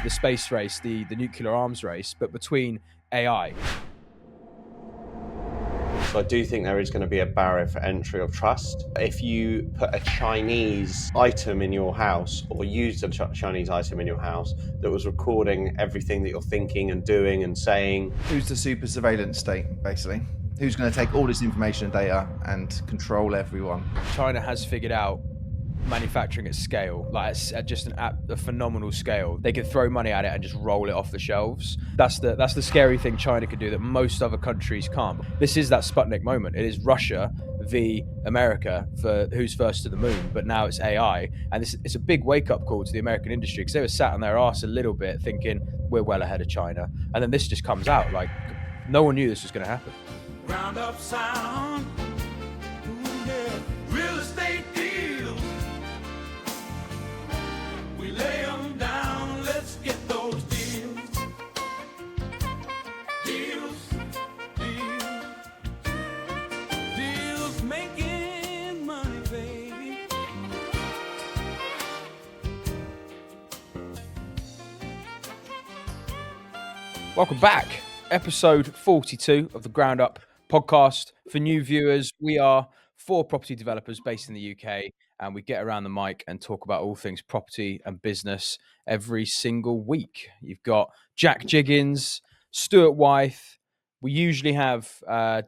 the space race, the nuclear arms race, but between AI. So I do think there is going to be a barrier for entry of trust. If you put a Chinese item in your house or used a Chinese item in your house that was recording everything that you're thinking and doing and saying. Who's the super surveillance state, basically? Who's going to take all this information and data and control everyone? China has figured out manufacturing at scale, like at just a phenomenal scale. They can throw money at it and just roll it off the shelves. That's the scary thing China can do that most other countries can't. This is that Sputnik moment. It is Russia v America for who's first to the moon, but now it's AI, and it's a big wake-up call to the American industry, because they were sat on their arse a little bit thinking we're well ahead of China, and then this just comes out like no one knew this was going to happen. Roundup sound, ooh, yeah. Real estate deals. We lay them down, let's get those deals. Deals making money, baby. Welcome back. Episode 42 of the Ground Up podcast. For new viewers, we are 4 property developers based in the UK, and we get around the mic and talk about all things property and business every single week. You've got Jack Jiggens, Stuart Wyeth. We usually have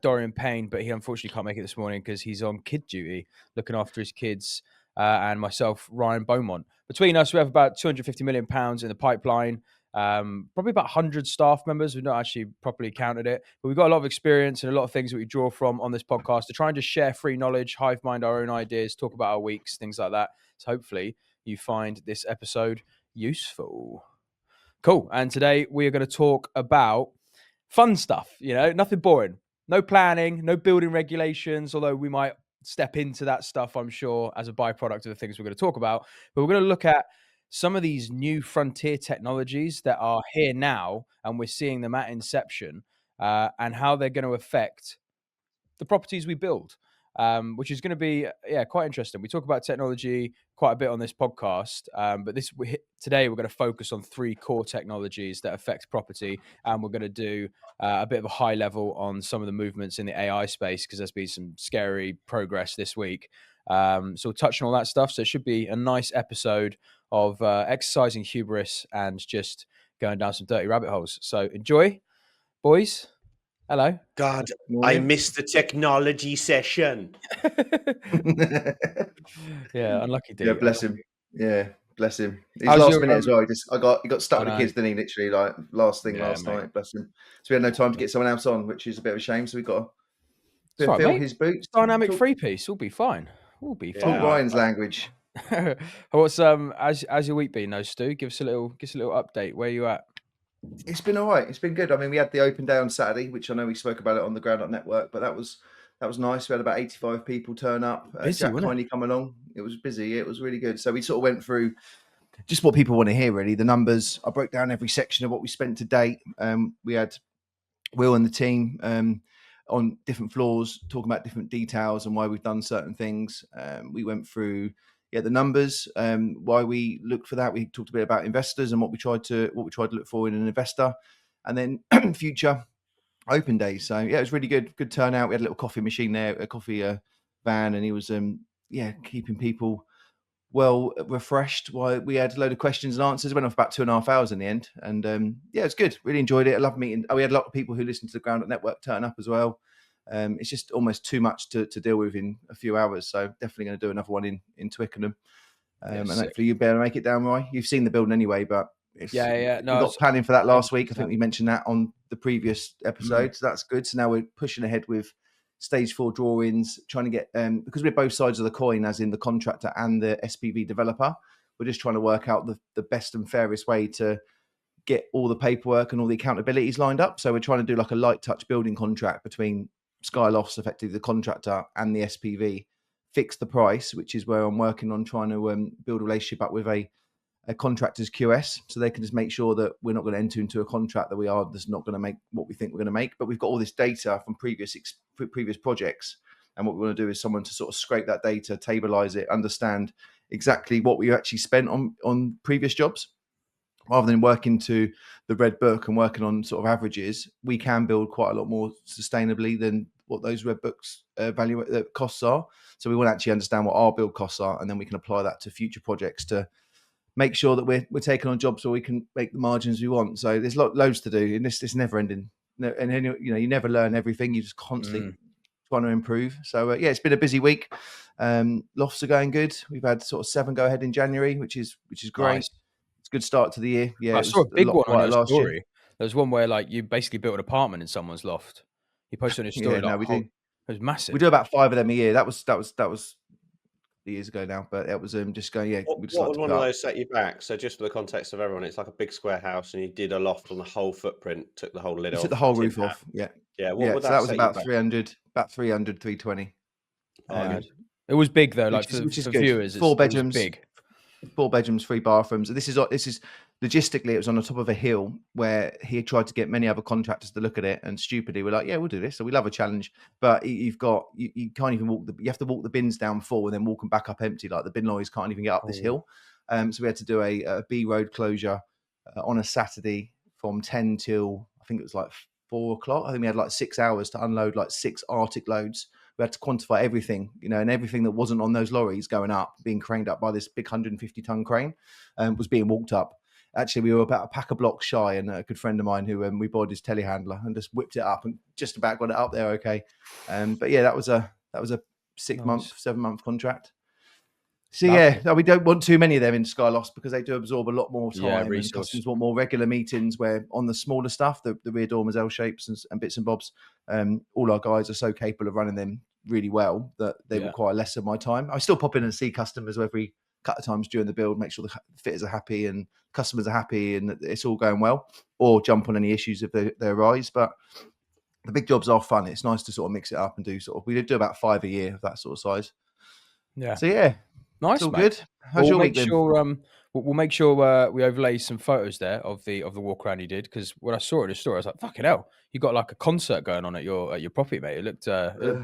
Dorian Payne, but he unfortunately can't make it this morning because he's on kid duty, looking after his kids, and myself, Rye Beaumont. Between us, we have about £250 million in the pipeline. Probably about 100 staff members. We've not actually properly counted it, but we've got a lot of experience and a lot of things that we draw from on this podcast to try and just share free knowledge, hive mind our own ideas, talk about our weeks, things like that. So hopefully you find this episode useful. Cool. And today we are going to talk about fun stuff, nothing boring, no planning, no building regulations, although we might step into that stuff, I'm sure, as a byproduct of the things we're going to talk about. But we're going to look at some of these new frontier technologies that are here now, and we're seeing them at inception, and how they're going to affect the properties we build, which is going to be quite interesting. We talk about technology quite a bit on this podcast, but today we're going to focus on 3 core technologies that affect property, and we're going to do a bit of a high level on some of the movements in the AI space, because there's been some scary progress this week. So we'll touch on all that stuff. So it should be a nice episode of exercising hubris and just going down some dirty rabbit holes. So enjoy, boys. Hello. God, I missed the technology session. Yeah, unlucky dude. Yeah, bless him. Yeah, bless him. He's How's last your, minute as well. He got stuck with the know. kids, didn't he? Literally, like last thing Yeah, last mate. night. Bless him. So we had no time to get someone else on, which is a bit of a shame. So we got to It's all right, fill mate. his boots. Dynamic 3-piece. We'll be fine. We'll be Talk fine. Ryan's language. What's how's your week been, though, Stu? Give us a little update. Where you at? It's been all right. It's been good. I mean, we had the open day on Saturday, which I know we spoke about it on the Ground Up Network, but that was nice. We had about 85 people turn up. Busy, Jack wasn't it? kindly come along. It was busy. It was really good. So we sort of went through just what people want to hear, really. The numbers. I broke down every section of what we spent to date. We had Will and the team on different floors talking about different details and why we've done certain things. We went through the numbers, why we looked for that. We talked a bit about investors and what we tried to look for in an investor, and then future open days. So it was really good turnout. We had a little coffee machine there, a coffee van, and he was keeping people well refreshed while we had a load of questions and answers. It went off about 2.5 hours in the end, and it's good. Really enjoyed it. I love meeting. We had a lot of people who listened to the Ground Up Network turn up as well. It's just almost too much to deal with in a few hours. So definitely going to do another one in Twickenham. And hopefully you'll be able to make it down, Roy. You've seen the building anyway, but no, we got planning for that last week. I think we mentioned that on the previous episode. So that's good. So now we're pushing ahead with stage 4 drawings, trying to get, because we're both sides of the coin, as in the contractor and the SPV developer, we're just trying to work out the best and fairest way to get all the paperwork and all the accountabilities lined up. So we're trying to do like a light touch building contract between Skylofts, effectively the contractor, and the SPV, fix the price, which is where I'm working on trying to build a relationship up with a contractor's QS, so they can just make sure that we're not going to enter into a contract that we are just not going to make what we think we're going to make. But we've got all this data from previous projects, and what we want to do is someone to sort of scrape that data, tableize it, understand exactly what we actually spent on previous jobs, rather than working to the red book and working on sort of averages, we can build quite a lot more sustainably than what those red books costs are. So we want to actually understand what our build costs are, and then we can apply that to future projects to make sure that we're taking on jobs so we can make the margins we want. So there's loads to do, and it's never ending. And then, you never learn everything. You just constantly trying to improve. So yeah, it's been a busy week. Lofts are going good. We've had sort of 7 go ahead in January, which is great. Nice. It's a good start to the year. Yeah, I it saw was a big lot one on quieter your last year. story. There was one where like you basically built an apartment in someone's loft. You posted on your story. Yeah, no, we do. It was massive. We do about 5 of them a year. That was years ago now, but it was just going. Yeah, What would one of those set you back? So just for the context of everyone, it's like a big square house, and you did a loft on the whole footprint, took the whole lid off, took the whole tin roof hat. off. Yeah, Yeah. What would so that was set about you back? 300, 320. It was big though. Like which is for good. viewers, 4 it was bedrooms, big. 4 bedrooms, 3 bathrooms. This is logistically, it was on the top of a hill where he tried to get many other contractors to look at it, and stupidly we're like, yeah, we'll do this. So we love a challenge, but you can't even walk you have to walk the bins down full and then walk them back up empty. Like the bin lorries can't even get up this hill. So we had to do a B road closure on a Saturday from 10 till I think it was like 4 o'clock. I think we had like 6 hours to unload like 6 Arctic loads. We had to quantify everything, and everything that wasn't on those lorries going up, being craned up by this big 150-ton crane, was being walked up. Actually, we were about a pack of blocks shy, and a good friend of mine who we borrowed his telehandler and just whipped it up and just about got it up there okay. But yeah, that was a 6-month, 7-month contract. So yeah, we don't want too many of them in Skylofts because they do absorb a lot more time, and customers want more regular meetings where on the smaller stuff, the rear dormers, L shapes and bits and bobs, all our guys are so capable of running them really well that they require less of my time. I still pop in and see customers every couple of times during the build, make sure the fitters are happy and customers are happy and it's all going well, or jump on any issues if they arise. But the big jobs are fun. It's nice to sort of mix it up and do we do about 5 a year of that sort of size. Yeah. So yeah. Nice, it's all mate. good. How's your week been? We'll make sure we overlay some photos there of the walk around you did, because when I saw it in the story, I was like, "Fucking hell, you got like a concert going on at your property, mate." It looked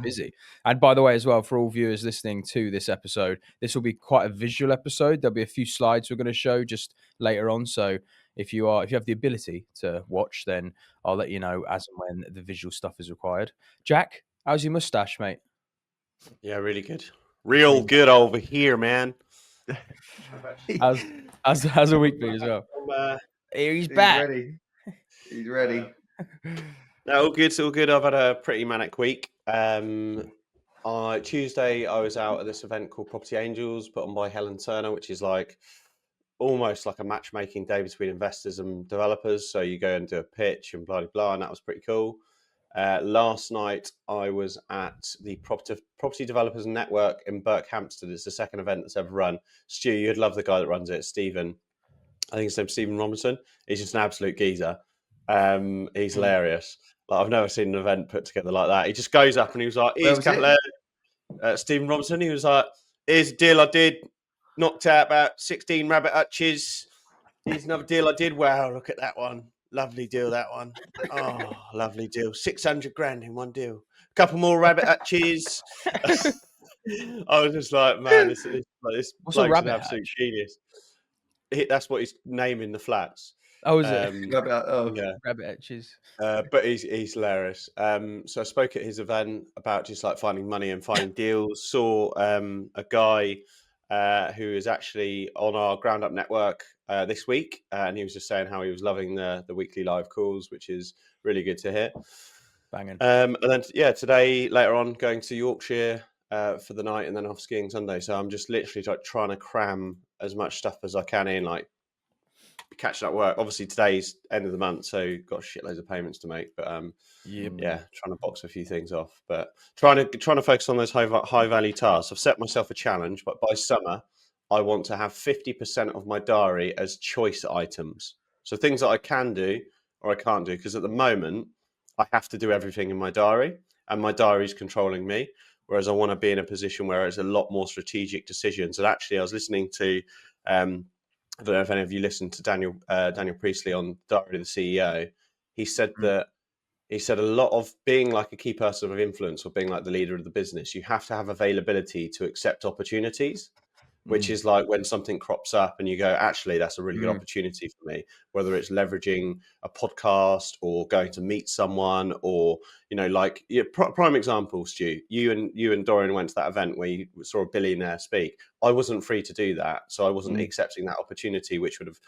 busy. And by the way, as well, for all viewers listening to this episode, this will be quite a visual episode. There'll be a few slides we're going to show just later on. So if you have the ability to watch, then I'll let you know as and when the visual stuff is required. Jack, how's your mustache, mate? Yeah, really good. Real good over here, man. How's a week been as well? He's back. He's ready. No, all good. All good. I've had a pretty manic week. Tuesday, I was out at this event called Property Angels, put on by Helen Turner, which is like almost like a matchmaking day between investors and developers. So you go and do a pitch and blah, blah, blah, and that was pretty cool. Last night, I was at the Property Developers Network in Berkhamsted. It's the second event that's ever run. Stu, you'd love the guy that runs it, Stephen. I think his name's Stephen Robinson. He's just an absolute geezer. He's hilarious. Like, I've never seen an event put together like that. He just goes up and he was like, "Here's Stephen Robinson." He was like, "Here's a deal I did. Knocked out about 16 rabbit hutches. Here's another deal I did. Wow, look at that one. Lovely deal, that one. Oh, lovely deal. 600 grand in one deal. A couple more rabbit hutches." I was just like, man, this What's a rabbit an absolute genius. That's what he's naming the flats. Oh, is it? Rabbit hutches. But he's hilarious. So I spoke at his event about just like finding money and finding deals. Saw a guy who is actually on our Ground Up network this week, and he was just saying how he was loving the weekly live calls, which is really good to hear. Banging. And then today later on going to Yorkshire for the night, and then off skiing Sunday. So I'm just literally like trying to cram as much stuff as I can in, like catching up work. Obviously today's end of the month, so got shitloads of payments to make. But trying to box a few things off, but trying to focus on those high value tasks. I've set myself a challenge, but by summer I want to have 50% of my diary as choice items. So things that I can do or I can't do, because at the moment I have to do everything in my diary, and my diary is controlling me. Whereas I want to be in a position where it's a lot more strategic decisions. And actually, I was listening to, I don't know if any of you listened to Daniel Priestley on Diary of the CEO. He said a lot of being like a key person of influence or being like the leader of the business, you have to have availability to accept opportunities. which is like when something crops up and you go, actually, that's a really good opportunity for me, whether it's leveraging a podcast or going to meet someone or, like prime example, Stu, you and Dorian went to that event where you saw a billionaire speak. I wasn't free to do that. So I wasn't accepting that opportunity, which would have,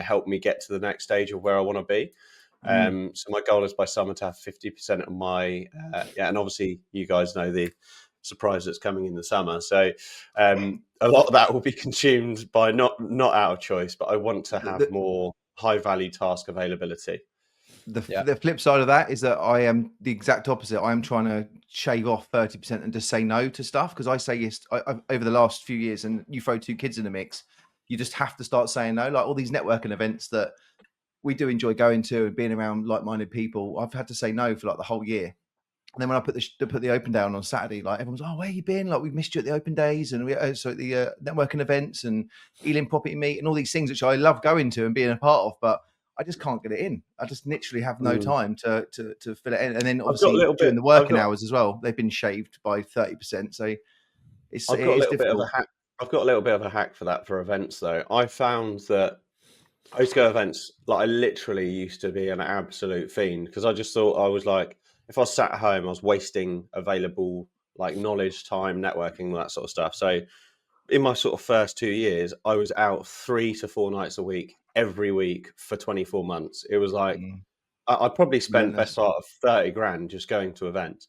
helped me get to the next stage of where I want to be. So my goal is by summer to have 50% of my, and obviously you guys know the surprise that's coming in the summer. So a lot of that will be consumed by not out of choice, but I want to have more high value task availability. The flip side of that is that I am the exact opposite. I am trying to shave off 30% and just say no to stuff, because I say yes over the last few years, and you throw 2 kids in the mix, you just have to start saying no. Like all these networking events that we do enjoy going to and being around like-minded people, I've had to say no for like the whole year. And then when I put the open down on Saturday, like everyone's, oh, where you been? Like, we've missed you at the open days and so at the networking events and Ealing Property Meet and all these things, which I love going to and being a part of, but I just can't get it in. I just literally have no time to fill it in. And then obviously during the working hours as well, they've been shaved by 30%. So it's difficult. I've got a little bit of a hack for that for events though. I found that I used to go to events, like I literally used to be an absolute fiend because I just thought I was like, if I was sat at home, I was wasting available like knowledge, time, networking, all that sort of stuff. So in my sort of first 2 years, I was out 3 to 4 nights a week, every week for 24 months. It was like, I probably spent best part of 30 grand just going to events.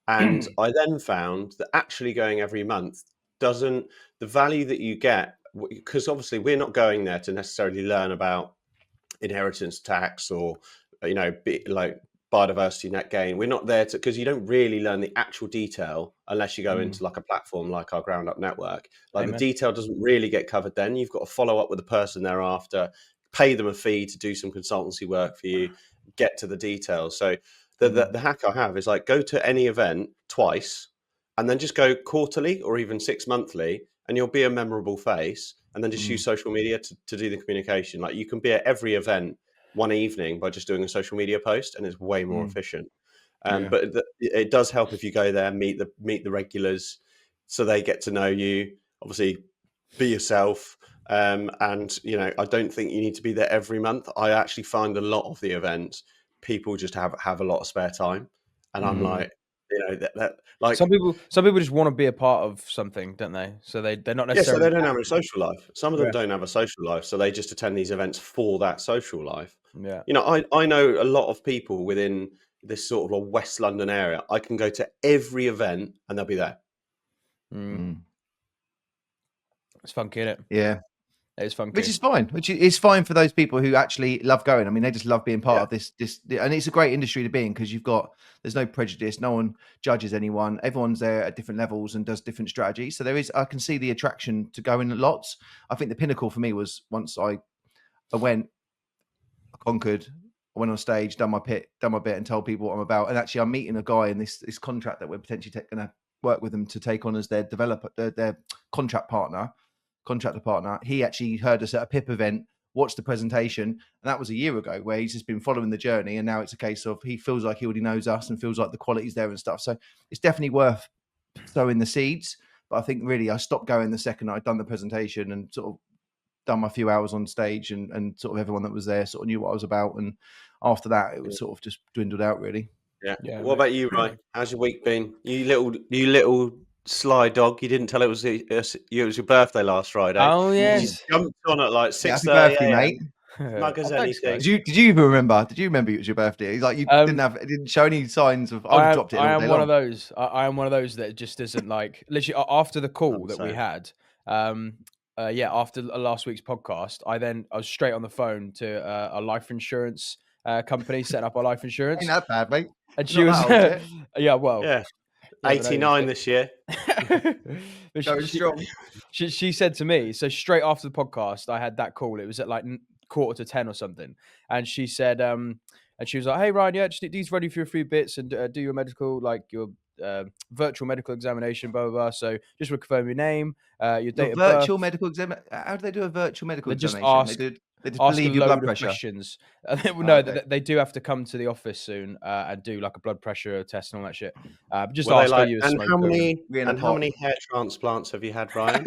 And I then found that actually going every month the value that you get, because obviously we're not going there to necessarily learn about inheritance tax or, like biodiversity net gain. We're not there because you don't really learn the actual detail unless you go into like a platform like our Ground Up Network. Like the detail doesn't really get covered then. You've got to follow up with the person thereafter, pay them a fee to do some consultancy work for you, get to the details. So the hack I have is like go to any event twice and then just go quarterly or even 6 monthly and you'll be a memorable face, and then just use social media to do the communication. Like you can be at every event one evening by just doing a social media post, and it's way more efficient. But it does help if you go there, meet the regulars, so they get to know you. Obviously, be yourself. And I don't think you need to be there every month. I actually find a lot of the events, people just have a lot of spare time, and I'm like, like some people just want to be a part of something, don't they? So they're not necessarily. So they don't have a social life. Some of them don't have a social life, so they just attend these events for that social life. Yeah. I know a lot of people within this sort of a West London area. I can go to every event and they'll be there. It's funky, isn't it? Yeah. It's funky. Which is fine. Which is fine for those people who actually love going. I mean, they just love being part of this, and it's a great industry to be in because there's no prejudice. No one judges anyone. Everyone's there at different levels and does different strategies. So I can see the attraction to going lots. I think the pinnacle for me was once I went, I conquered, I went on stage, done my bit and told people what I'm about. And actually I'm meeting a guy in this contract that we're potentially going to work with them to take on as their developer, their contractor partner. He actually heard us at a PIP event, watched the presentation, and that was a year ago, where he's just been following the journey, and now it's a case of he feels like he already knows us and feels like the quality's there and stuff. So it's definitely worth sowing the seeds. But I think really I stopped going the second I'd done the presentation and sort of done my few hours on stage, and sort of everyone that was there sort of knew what I was about. And after that, it was sort of just dwindled out really. Yeah. What about you, Rye? How's your week been? You little sly dog, you didn't tell it was your birthday last Friday. Oh yes, you jumped on at like 6:30. Happy birthday, mate. Mug as anything. Did you even remember? Did you remember it was your birthday? It's like you didn't show any signs of. I dropped it. I am one of those. I am one of those that just isn't like literally after the call that we had. After last week's podcast, I was straight on the phone to a life insurance company, setting up our life insurance. Ain't that bad, mate? And she was, yeah. 89 this year. She said to me, so straight after the podcast, I had that call. It was at like 9:45 or something, and she said, and she was like, "Hey Ryan, just these ready for a few bits and do your medical, like your virtual medical examination, blah blah blah. So just confirm your name, your date of birth." Virtual medical exam. How do they do a virtual medical examination? Just ask. They just ask a believe your blood load of pressure. questions. No, Okay. they do have to come to the office soon and do like a blood pressure test and all that shit. But just Were they ask, are like, you a and smoker? how many hair transplants have you had, Ryan?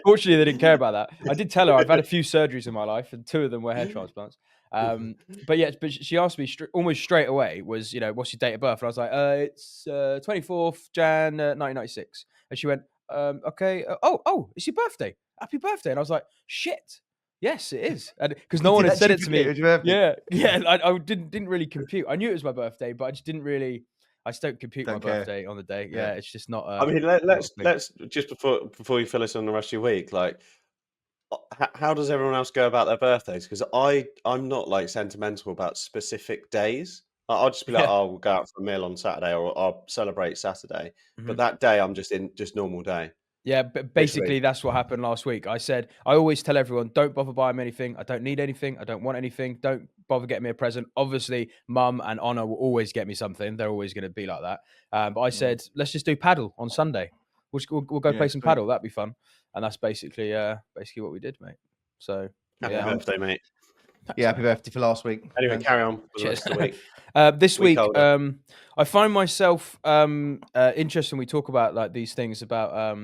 Fortunately, they didn't care about that. I did tell her I've had a few surgeries in my life, and 2 of them were hair transplants. But yeah, but she asked me almost straight away, was, what's your date of birth? And I was like, it's 24th Jan 1996. And she went, okay. Oh, it's your birthday. Happy birthday. And I was like, shit. Yes, it is. And because no You one did had said actually it to forget it me. was your birthday? Yeah. I didn't really compute. I knew it was my birthday, but I just didn't really. I just don't compute my Don't care. birthday on the day. Yeah. Yeah, it's just not. I mean, Not a thing. let's just before you fill us on the rest of your week, like, how does everyone else go about their birthdays? Because I'm not like sentimental about specific days. I'll just be like, Yeah. oh, we'll go out for a meal on Saturday, or I'll celebrate Saturday. But Mhm. that day, I'm just in just normal day. Yeah, but Literally. basically that's what happened last week. I said, I always tell everyone, don't bother buying me anything. I don't need anything. I don't want anything. Don't bother getting me a present. Obviously, Mum and Honor will always get me something. They're always going to be like that. But I said, let's just do paddle on Sunday. We'll go Yeah, play some sweet. paddle. That'd be fun. And that's basically what we did, mate. So Happy yeah, birthday, mate. thanks, Yeah, happy man. birthday for last week. Anyway, Thanks. carry on for the Cheers. rest of the week. This Week week, older. I find myself interested when we talk about like these things about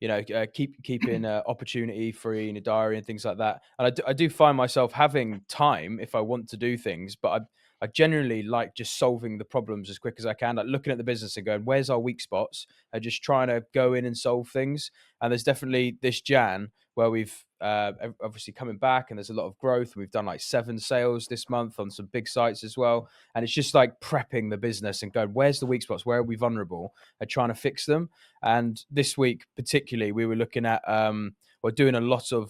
keeping opportunity free in a diary and things like that. And I do find myself having time if I want to do things, but I generally like just solving the problems as quick as I can, like looking at the business and going, where's our weak spots? And just trying to go in and solve things. And there's definitely this Jan where we've obviously coming back and there's a lot of growth. We've done like 7 sales this month on some big sites as well. And it's just like prepping the business and going, where's the weak spots? Where are we vulnerable? And trying to fix them. And this week, particularly, we were looking at we're doing a lot of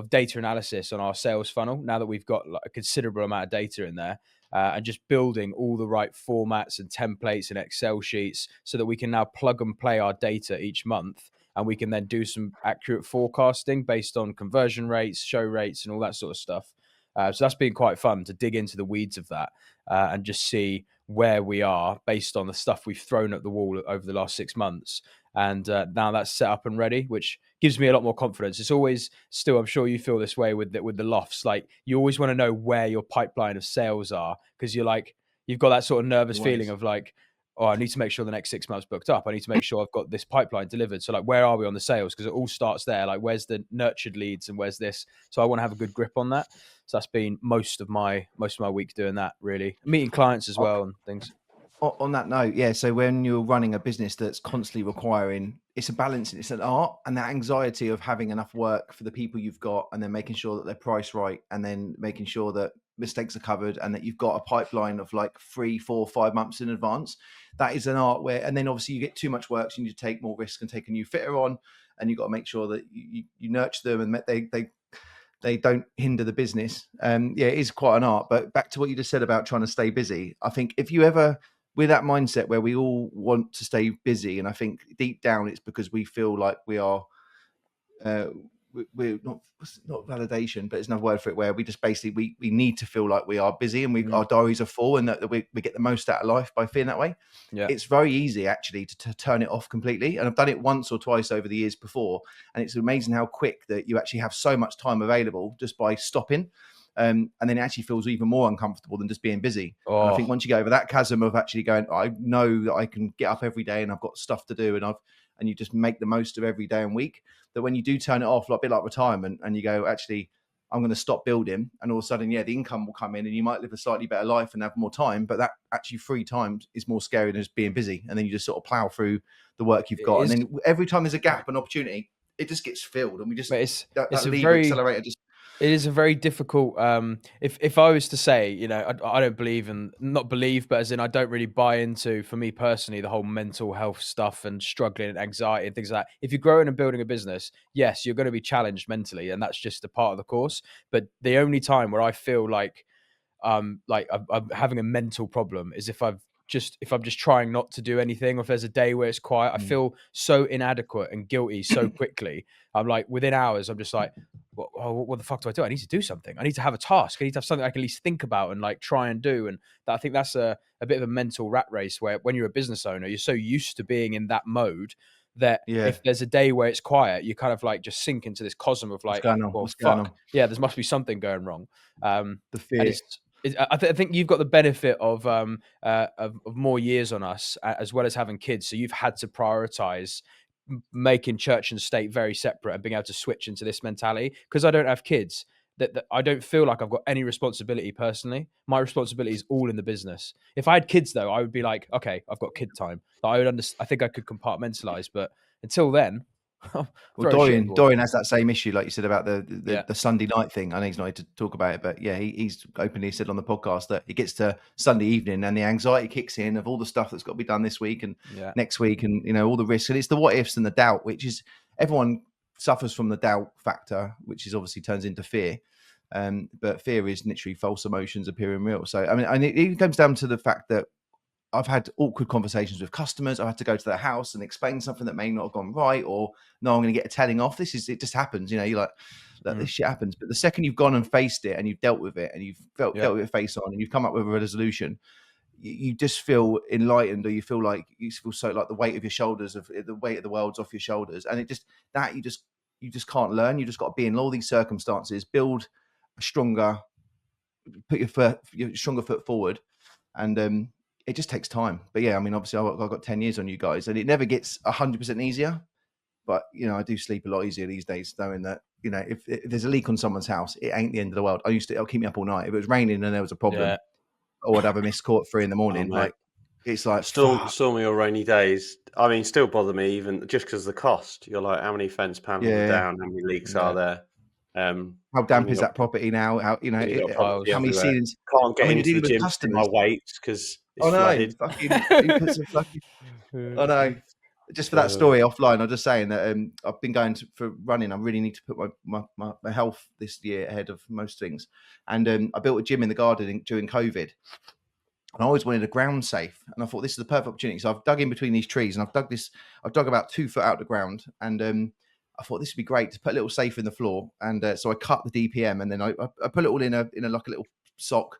data analysis on our sales funnel now that we've got like a considerable amount of data in there, and just building all the right formats and templates and Excel sheets so that we can now plug and play our data each month. And we can then do some accurate forecasting based on conversion rates, show rates, and all that sort of stuff. So that's been quite fun to dig into the weeds of that and just see where we are based on the stuff we've thrown at the wall over the last 6 months. And now that's set up and ready, which gives me a lot more confidence. It's always still, I'm sure you feel this way with the lofts. Like you always want to know where your pipeline of sales are because you're like, you've got that sort of nervous feeling of like, oh, I need to make sure the next 6 months booked up. I need to make sure I've got this pipeline delivered. So like, where are we on the sales? Because it all starts there. Like, where's the nurtured leads and where's this? So I want to have a good grip on that. So that's been most of my week doing that, really. Meeting clients as well and things. On that note, yeah. So when you're running a business that's constantly requiring, it's a balance, it's an art, and that anxiety of having enough work for the people you've got, and then making sure that they're priced right, and then making sure that mistakes are covered, and that you've got a pipeline of like 3, 4, 5 months in advance. That is an art where, and then obviously you get too much work, so you need to take more risk and take a new fitter on, and you've got to make sure that you nurture them and they don't hinder the business. Yeah, it is quite an art. But back to what you just said about trying to stay busy, I think if you ever with that mindset where we all want to stay busy, and I think deep down it's because we feel like we are we're not validation, but it's another word for it, where we just basically we need to feel like we are busy and our diaries are full, and that we get the most out of life by feeling that way. Yeah, it's very easy actually to turn it off completely, and I've done it once or twice over the years before, and it's amazing how quick that you actually have so much time available just by stopping. And then it actually feels even more uncomfortable than just being busy. And I think once you go over that chasm of actually going, I know that I can get up every day and I've got stuff to do, and you just make the most of every day and week, that when you do turn it off, like a bit like retirement, and you go, actually, I'm going to stop building, and all of a sudden, yeah, the income will come in and you might live a slightly better life and have more time, but that actually free time is more scary than just being busy. And then you just sort of plow through the work you've got. And then every time there's a gap, an opportunity, it just gets filled. And we just, it's that a lever very, accelerator just, it is a very difficult. If I was to say, I don't believe in, not believe, but as in I don't really buy into, for me personally, the whole mental health stuff and struggling and anxiety and things like that. If you're growing and building a business, yes, you're going to be challenged mentally, and that's just a part of the course. But the only time where I feel like I'm having a mental problem is if I'm just trying not to do anything, or if there's a day where it's quiet, I feel so inadequate and guilty so quickly. I'm like, within hours, I'm just like, what the fuck do I do? I need to do something. I need to have a task. I need to have something I can at least think about and like try and do. And I think that's a bit of a mental rat race where when you're a business owner, you're so used to being in that mode that Yeah. if there's a day where it's quiet, you kind of like just sink into this cosm of like, What's going on? well, What's going fuck, on? yeah, there must be something going wrong. The And fear. I think you've got the benefit of more years on us, as well as having kids. So you've had to prioritize making church and state very separate and being able to switch into this mentality. Because I don't have kids, that I don't feel like I've got any responsibility personally. My responsibility is all in the business. If I had kids, though, I would be like, okay, I've got kid time. I would I think I could compartmentalize, but until then, Well, throw a shit ball. Dorian has that same issue, like you said about Yeah. the Sunday night thing. I know he's not here to talk about it, but yeah, he's openly said on the podcast that it gets to Sunday evening and the anxiety kicks in of all the stuff that's got to be done this week and Yeah. next week, and all the risks. And it's the what ifs and the doubt, which is everyone suffers from the doubt factor, which is obviously turns into fear. But fear is literally false emotions appearing real. So I mean, and it comes down to the fact that I've had awkward conversations with customers. I had to go to their house and explain something that may not have gone right, or no, I'm going to get a telling off. It just happens, you're like this shit happens. But the second you've gone and faced it and you've dealt with it and you've dealt with it face on and you've come up with a resolution, you just feel enlightened, or you feel so like the weight of your shoulders, of the weight of the world's off your shoulders. And you just can't learn. You just got to be in all these circumstances, build a stronger, put your stronger foot forward. And it just takes time. But yeah, I mean, obviously I've got 10 years on you guys, and it never gets 100% easier. But I do sleep a lot easier these days, knowing that if there's a leak on someone's house, it ain't the end of the world. It'll keep me up all night. If it was raining and there was a problem, or I'd have a missed call at 3 a.m. Like it's like stormy or rainy days. I mean, still bother me even just because of the cost. You're like, how many fence panels are down? How many leaks are there? How damp is that property now? How how many ceilings? Can't get into the dealing with gym customers. my weights because it's Oh no, flooded. fucking who puts a fucking oh no. Just for that story offline, I'm just saying that I've been going for running. I really need to put my health this year ahead of most things. And I built a gym in the garden during COVID. And I always wanted a ground safe. And I thought this is the perfect opportunity. So I've dug in between these trees and I've dug about 2 foot out the ground. And I thought this would be great to put a little safe in the floor. And so I cut the DPM and then I put it all in a like a little sock,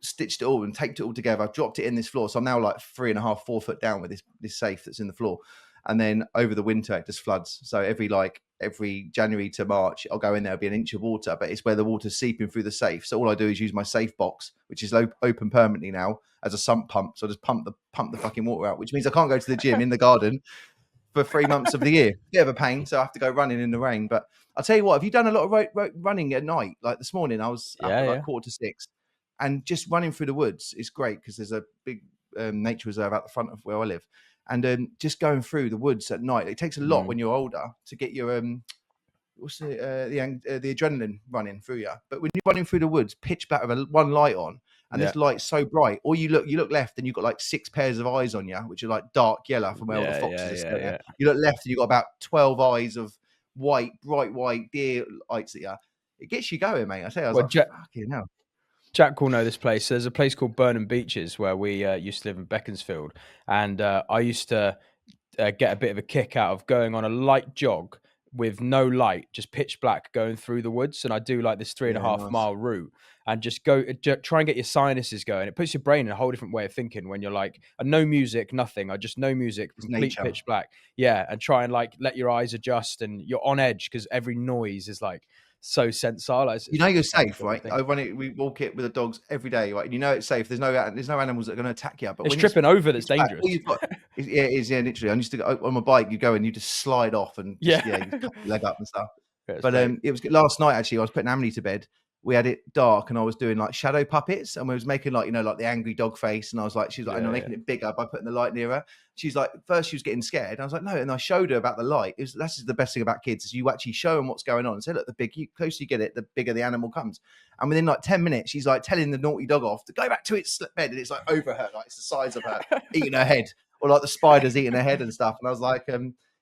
stitched it all and taped it all together. I dropped it in this floor. So I'm now like 3.5, 4 foot down with this safe that's in the floor. And then over the winter, it just floods. So every January to March, I'll go in there, it'll be an inch of water, but it's where the water's seeping through the safe. So all I do is use my safe box, which is open permanently now, as a sump pump. So I just pump the fucking water out, which means I can't go to the gym in the garden for 3 months of the year. Bit of a pain. So I have to go running in the rain. But I'll tell you what, have you done a lot of running at night? Like this morning, I was up at like 5:45, and just running through the woods is great because there's a big nature reserve out the front of where I live. And just going through the woods at night, it takes a lot when you're older to get your the adrenaline running through you. But when you're running through the woods, pitch black with one light on, and this light's so bright, or you look left and you've got like 6 pairs of eyes on you, which are like dark yellow from where all the foxes are going. You look left and you've got about 12 eyes of bright white deer lights at you. It gets you going, mate. I say, I was fucking hell. Jack will know this place. There's a place called Burnham Beeches where we used to live in Beaconsfield, and I used to get a bit of a kick out of going on a light jog with no light, just pitch black, going through the woods. And I do like this 3.5 mile route, and just try and get your sinuses going. It puts your brain in a whole different way of thinking when you're like, no music, nothing. I just no music, complete pitch black. Yeah, and try and like let your eyes adjust, and you're on edge because every noise is like so sensile. You're safe, right? We walk it with the dogs every day, right? And it's safe. There's no animals that are going to attack you. But it's tripping over that's dangerous. It is, literally. I used to go on my bike. You go and you just slide off and you cut your leg up and stuff. But it was last night actually. I was putting Emily to bed. We had it dark, and I was doing like shadow puppets, and we was making like like the angry dog face, and I was like, she's like, I'm making it bigger by putting the light near her. She's like, first she was getting scared, and I was like, no, and I showed her about the light. That's the best thing about kids is you actually show them what's going on and say, look, the closer you get it, the bigger the animal comes. And within like 10 minutes, she's like telling the naughty dog off to go back to its bed, and it's like over her, like it's the size of her, eating her head, or like the spider's eating her head and stuff. And I was like,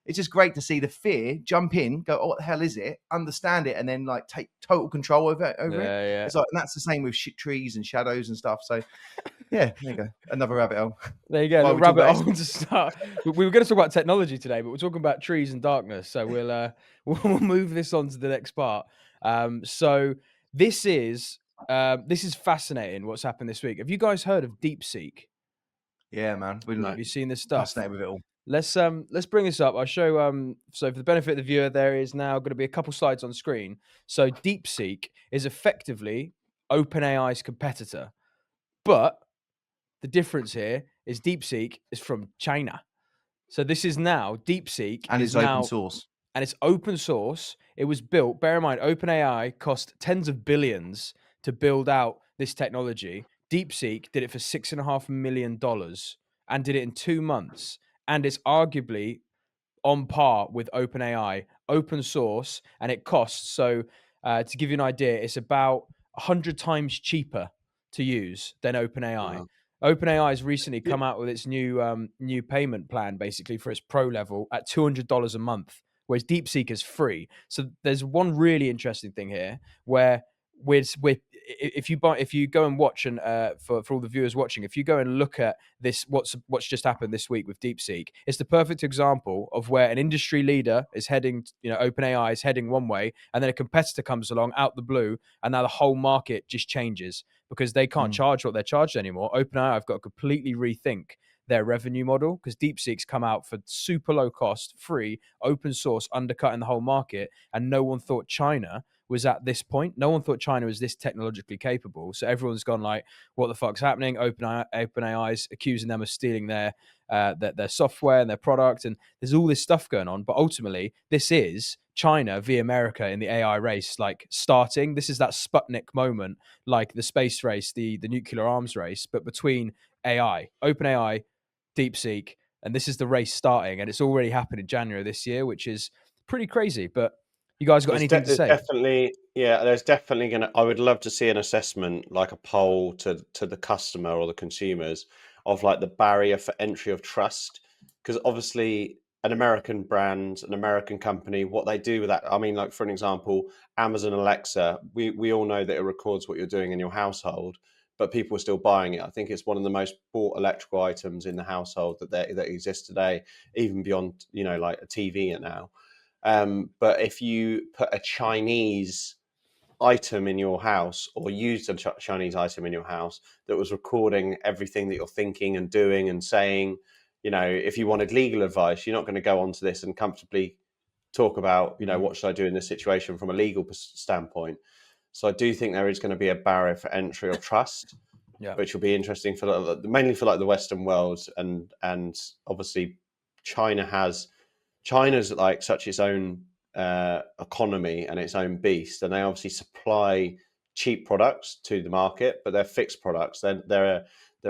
it's just great to see the fear jump in, go, oh, what the hell is it? Understand it, and then like take total control over it. It's like, and that's the same with trees and shadows and stuff. So, yeah, there you go, another rabbit hole. There you go, rabbit hole to start. We were going to talk about technology today, but we're talking about trees and darkness. So we'll move this on to the next part. So this is fascinating. What's happened this week? Have you guys heard of DeepSeek? Yeah, man. Have you seen this stuff? Fascinated with it all. let's bring this up. I'll show so for the benefit of the viewer, there is now going to be a couple slides on screen. So DeepSeek is effectively OpenAI's competitor, but the difference here is DeepSeek is from China. So this is now DeepSeek And is it's open now source. and it's open source. It was built. Bear in mind, OpenAI cost tens of billions to build out this technology. DeepSeek did it for $6.5 million and did it in 2 months, and it's arguably on par with OpenAI, open source, and it costs. So, to give you an idea, it's about 100 times cheaper to use than OpenAI. Wow. OpenAI has recently come out with its new payment plan, basically for its pro level at $200 a month, whereas DeepSeek is free. So there's one really interesting thing here where if you go and watch, and for all the viewers watching, if you go and look at this, what's just happened this week with DeepSeek, it's the perfect example of where an industry leader is heading, OpenAI is heading one way, and then a competitor comes along out the blue, and now the whole market just changes because they can't charge what they're charged anymore. OpenAI have got to completely rethink their revenue model because DeepSeek's come out for super low cost, free, open source, undercutting the whole market, and no one thought China was at this point. No one thought China was this technologically capable. So everyone's gone like, what the fuck's happening? OpenAI's accusing them of stealing their software and their product. And there's all this stuff going on. But ultimately, this is China v America in the AI race, like starting. This is that Sputnik moment, like the space race, the nuclear arms race, but between AI, OpenAI, DeepSeek, and this is the race starting. And it's already happened in January this year, which is pretty crazy. But you guys got anything to say? There's definitely gonna. I would love to see an assessment, like a poll to the customer or the consumers, of like the barrier for entry of trust, because obviously an American brand, an American company, what they do with that. I mean, like for an example, Amazon Alexa. We all know that it records what you're doing in your household, but people are still buying it. I think it's one of the most bought electrical items in the household that exists today, even beyond like a TV now. But if you put a Chinese item in your house or used a Chinese item in your house that was recording everything that you're thinking and doing and saying, if you wanted legal advice, you're not going to go onto this and comfortably talk about, what should I do in this situation from a legal standpoint. So I do think there is going to be a barrier for entry of trust, which will be interesting mainly for like the Western world, and obviously China's like such its own economy and its own beast, and they obviously supply cheap products to the market, but they're fixed products. They're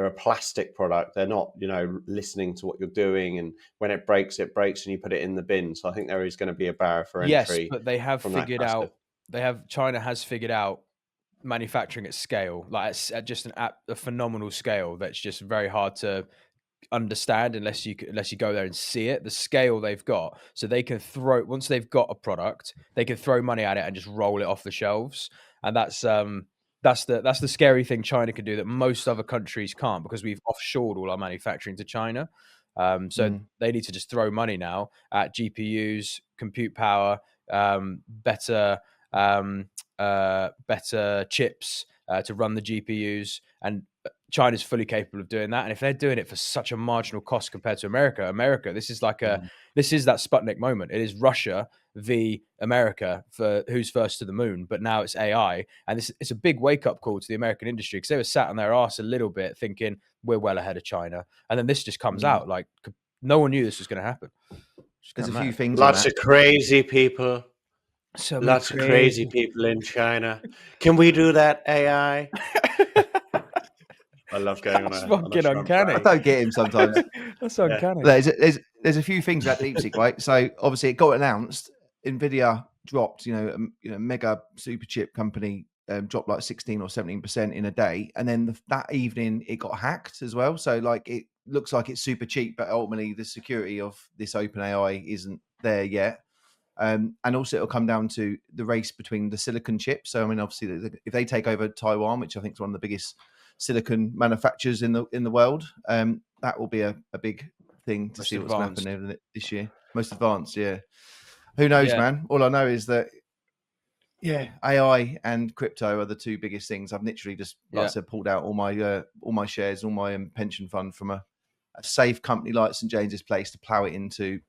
a plastic product. They're not, listening to what you're doing, and when it breaks, and you put it in the bin. So I think there is going to be a barrier for entry. Yes, but they have figured out. China has figured out manufacturing at scale, like at just a phenomenal scale. That's just very hard to understand unless you go there and see it. The scale they've got, so they can once they've got a product, they can throw money at it and just roll it off the shelves. And that's the scary thing China can do that most other countries can't, because we've offshored all our manufacturing to China. So they need to just throw money now at GPUs, compute power, better chips to run the GPUs, and China's fully capable of doing that. And if they're doing it for such a marginal cost compared to America, this is like this is that Sputnik moment. It is Russia v America for who's first to the moon, but now it's AI, and it's a big wake up call to the American industry, because they were sat on their arse a little bit thinking we're well ahead of China, and then this just comes out like no one knew this was going to happen. There's a few things. Lots of crazy people. Lots of crazy people in China. Can we do that, AI? I love going That's on fucking uncanny. I don't get him sometimes. That's uncanny. There's a few things about DeepSeek, right? So obviously it got announced. Nvidia dropped, mega super chip company dropped like 16 or 17% in a day, and then that evening it got hacked as well. So like it looks like it's super cheap, but ultimately the security of this OpenAI isn't there yet. And also it'll come down to the race between the silicon chips. So I mean, obviously, if they take over Taiwan, which I think is one of the biggest silicon manufacturers in the world, that will be a big thing to see what's going to happen this year. Most advanced, yeah. Who knows, man? All I know is that AI and crypto are the two biggest things. I've literally just, like I said, pulled out all my shares, all my pension fund from a a safe company like St James's Place to plow it into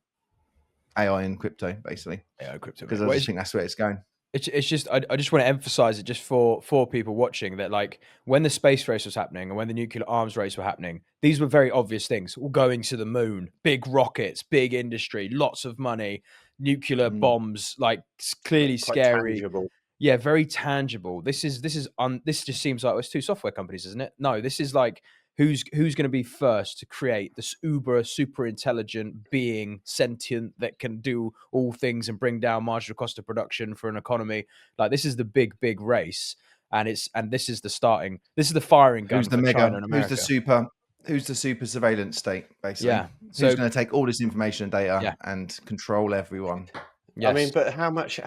AI and crypto, basically. Yeah, crypto. Because I just think that's where it's going. It's just I just want to emphasize it just for people watching that, like, when the space race was happening and when the nuclear arms race were happening, these were very obvious things. All going to the moon, big rockets, big industry, lots of money, nuclear bombs, like clearly Quite scary. tangible. Yeah, very tangible. This just seems like it's two software companies, isn't it? No, this is like who's going to be first to create this super intelligent being, sentient, that can do all things and bring down marginal cost of production for an economy. Like, this is the big race, and this is the firing gun Who's the for mega? China and America. Who's the super surveillance state, basically? Yeah. Who's going to take all this information and data Yeah. and control everyone? Yes. I mean, but how much?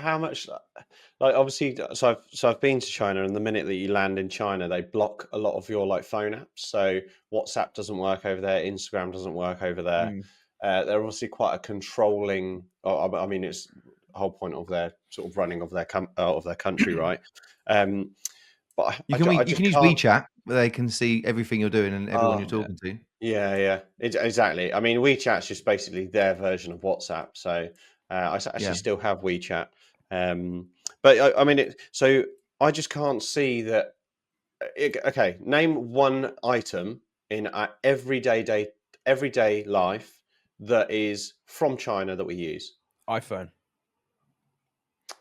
Like, obviously, so I've been to China, and the minute that you land in China, they block a lot of your like phone apps. So WhatsApp doesn't work over there, Instagram doesn't work over there. They're obviously quite a controlling. I mean, it's the whole point of their sort of running of their country, right? But you can use WeChat, where they can see everything you're doing and everyone you're talking to. Yeah, exactly. I mean, WeChat's just basically their version of WhatsApp. So I actually still have WeChat. But I mean, so I just can't see that. Okay, name one item in our everyday life that is from China that we use. iPhone.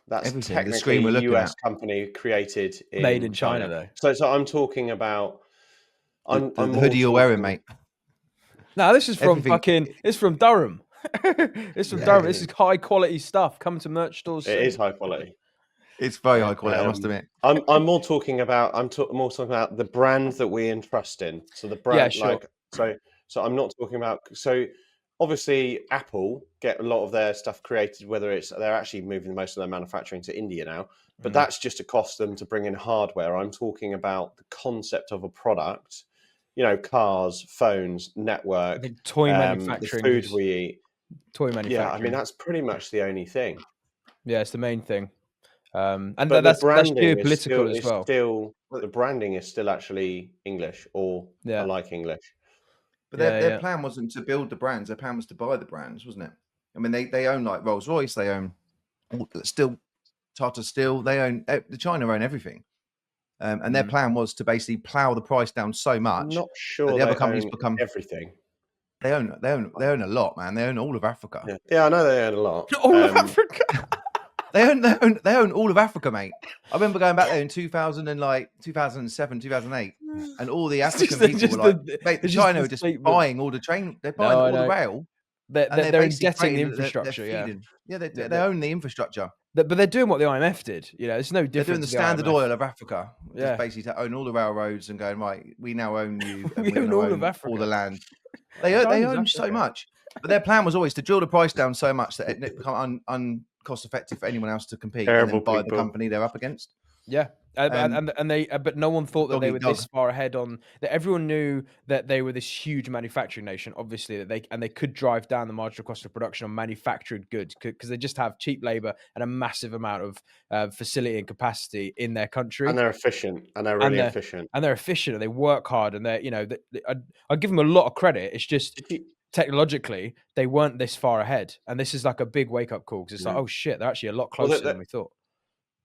That's Everything. The technically screen we're a looking US at. company created in Made in China, though. So I'm talking about. The hoodie you're wearing, mate. No, this is from Everything- It's from Durham. It's from Durham. This is high quality stuff. Come to merch stores. It is high quality. It's very high quality, I must admit. I'm more talking about more talking about the brand that we entrust in. So the brand, Yeah, sure. so I'm not talking about. So obviously, Apple get a lot of their stuff created. Whether it's they're actually moving most of their manufacturing to India now, but that's just to cost them to bring in hardware. I'm talking about the concept of a product. You know, cars, phones, network, toy manufacturing, the food we eat. Toy manufacturing. Yeah, I mean that's pretty much the only thing. Yeah, it's the main thing. And but that's branding geopolitical as well. The branding is still actually English or like English. But their plan wasn't to build the brands. Their plan was to buy the brands, wasn't it? I mean, they own like Rolls Royce. They own Tata Steel. They own the China own everything. And their plan was to basically plow the price down so much. I'm not sure the other companies become everything. They own a lot, man. They own all of Africa. Yeah, I know they own a lot. All of Africa. They own all of Africa, mate. I remember going back there in 2007, 2008, and all the African people were like, mate, China are just buying all the train. They're buying all the rail. They're indebting the infrastructure. They own the infrastructure. But they're doing what the IMF did. You know, it's no different. They're doing the Standard Oil of Africa. Yeah, just basically to own all the railroads and going, right, we now own you. And we own all of Africa, all the land. They own so much. But their plan was always to drill the price down so much that it become uncost effective for anyone else to compete and then buy the company they're up against. Yeah. But no one thought that they were this far ahead on that. Everyone knew that they were this huge manufacturing nation, obviously, that they could drive down the marginal cost of production on manufactured goods because they just have cheap labor and a massive amount of facility and capacity in their country. And they're efficient, and they're really efficient. And they're efficient, and they work hard, and they're, you know, I give them a lot of credit. It's just technologically they weren't this far ahead, and this is like a big wake up call because it's like, oh shit, they're actually a lot closer than we thought.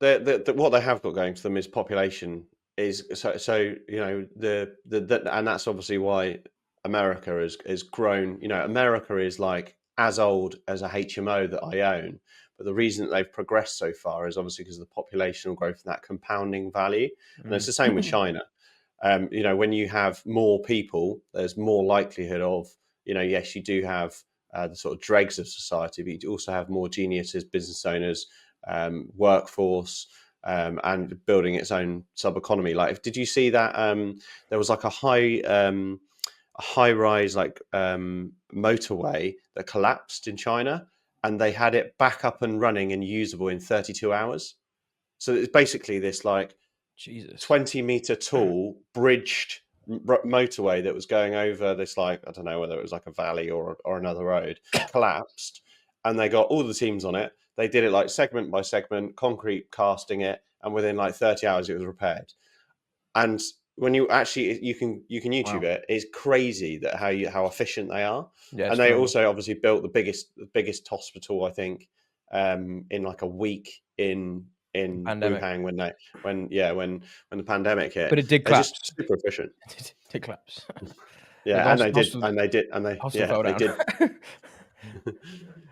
What they have got going for them is population. Is so you know and that's obviously why America has grown. You know, America is like as old as a HMO that I own, but the reason that they've progressed so far is obviously because of the populational growth and that compounding value. And it's the same with China. You know, when you have more people, there's more likelihood of, you know, yes, you do have the sort of dregs of society, but you also have more geniuses, business owners, workforce, and building its own sub economy. Like, did you see that there was like a high rise like motorway that collapsed in China, and they had it back up and running and usable in 32 hours. So it's basically this like 20-meter tall bridged motorway that was going over this, like, I don't know whether it was like a valley or another road, collapsed, and they got all the teams on it. They did it like segment by segment, concrete casting it, and within like 30 hours it was repaired. And when you actually you can YouTube Wow. it. It's crazy that how efficient they are. Yeah, it's And they phenomenal. also obviously built the biggest hospital, I think, in like a week in Pandemic. Wuhan when the pandemic hit. But it did They're just collapse. super efficient. It did collapse. Yeah, The and they hospital fell they down. did.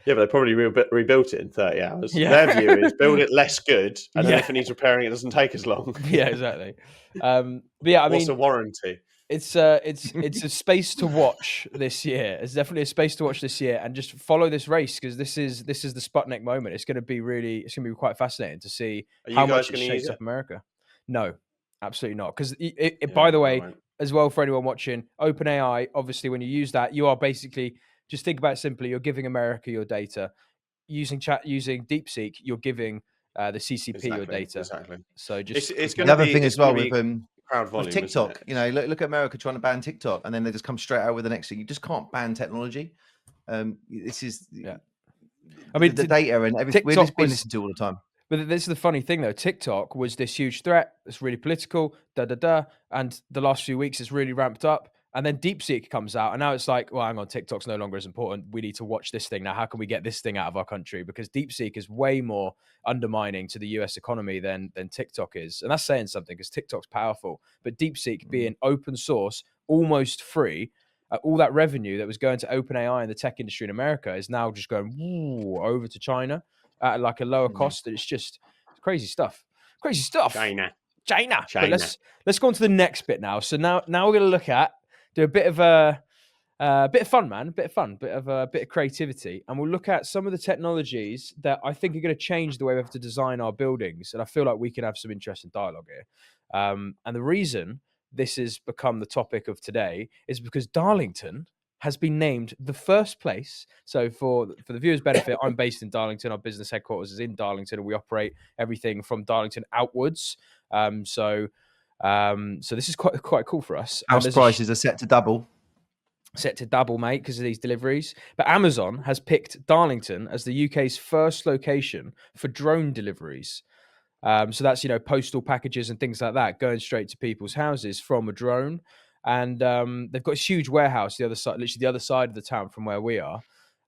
Yeah, but they probably rebuilt it in 30 hours. Yeah. Their view is build it less good, and then Yeah. if it needs repairing, it doesn't take as long. Yeah, exactly. But yeah, I What's mean, a warranty? it's a space to watch this year. It's definitely a space to watch this year, and just follow this race because this is the Sputnik moment. It's going to be quite fascinating to see Are how you much guys it going to use shakes it? up America. No, absolutely not. Because by Yeah, the I way, won't. as well for anyone watching, OpenAI, obviously, when you use that, you are basically just think about it simply. You're giving America your data using DeepSeek. You're giving the CCP your data. Exactly. So just It's The going to other be thing as well be crowd with volume, isn't TikTok, it? you know, look at America trying to ban TikTok, and then they just come straight out with the next thing. You just can't ban technology. This is Yeah. I mean, the data and everything. We're TikTok just being was, listened to all the time. but this is the funny thing though. TikTok was this huge threat. It's really political, and the last few weeks it's really ramped up. And then DeepSeek comes out, and now it's like, well, hang on, TikTok's no longer as important. We need to watch this thing now. How can we get this thing out of our country? Because DeepSeek is way more undermining to the US economy than TikTok is, and that's saying something because TikTok's powerful. But DeepSeek being open source, almost free, all that revenue that was going to OpenAI and the tech industry in America is now just going over to China at like a lower cost. And it's crazy stuff. Crazy stuff. China. But let's go on to the next bit now. So now we're going to do a bit of fun, man. A bit of fun, bit of creativity, and we'll look at some of the technologies that I think are going to change the way we have to design our buildings. And I feel like we can have some interesting dialogue here. And the reason this has become the topic of today is because Darlington has been named the first place. So for the viewers' benefit, I'm based in Darlington. Our business headquarters is in Darlington, and we operate everything from Darlington outwards. So this is quite cool for us. House prices are set to double. Set to double, mate, because of these deliveries. But Amazon has picked Darlington as the UK's first location for drone deliveries. So that's, postal packages and things like that going straight to people's houses from a drone. And they've got a huge warehouse literally the other side of the town from where we are.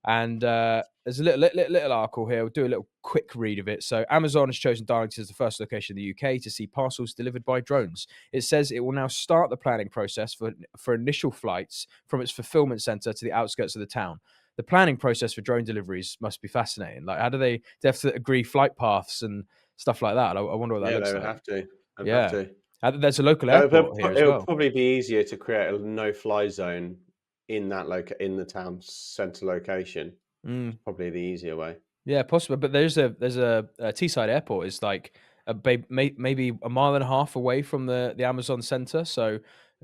And there's a little article here. We'll do a little quick read of it. So Amazon has chosen Darlington as the first location in the UK to see parcels delivered by drones. It says it will now start the planning process for initial flights from its fulfillment centre to the outskirts of the town. The planning process for drone deliveries must be fascinating. Like, how do they have to agree flight paths and stuff like that? I wonder what that looks they like. would have to. Yeah. Have to. There's a local airport here as well. It would probably be easier to create a no-fly zone in the town centre location. Probably the easier way. Yeah, possible. But there's a Teesside airport is like maybe a mile and a half away from the Amazon Centre. So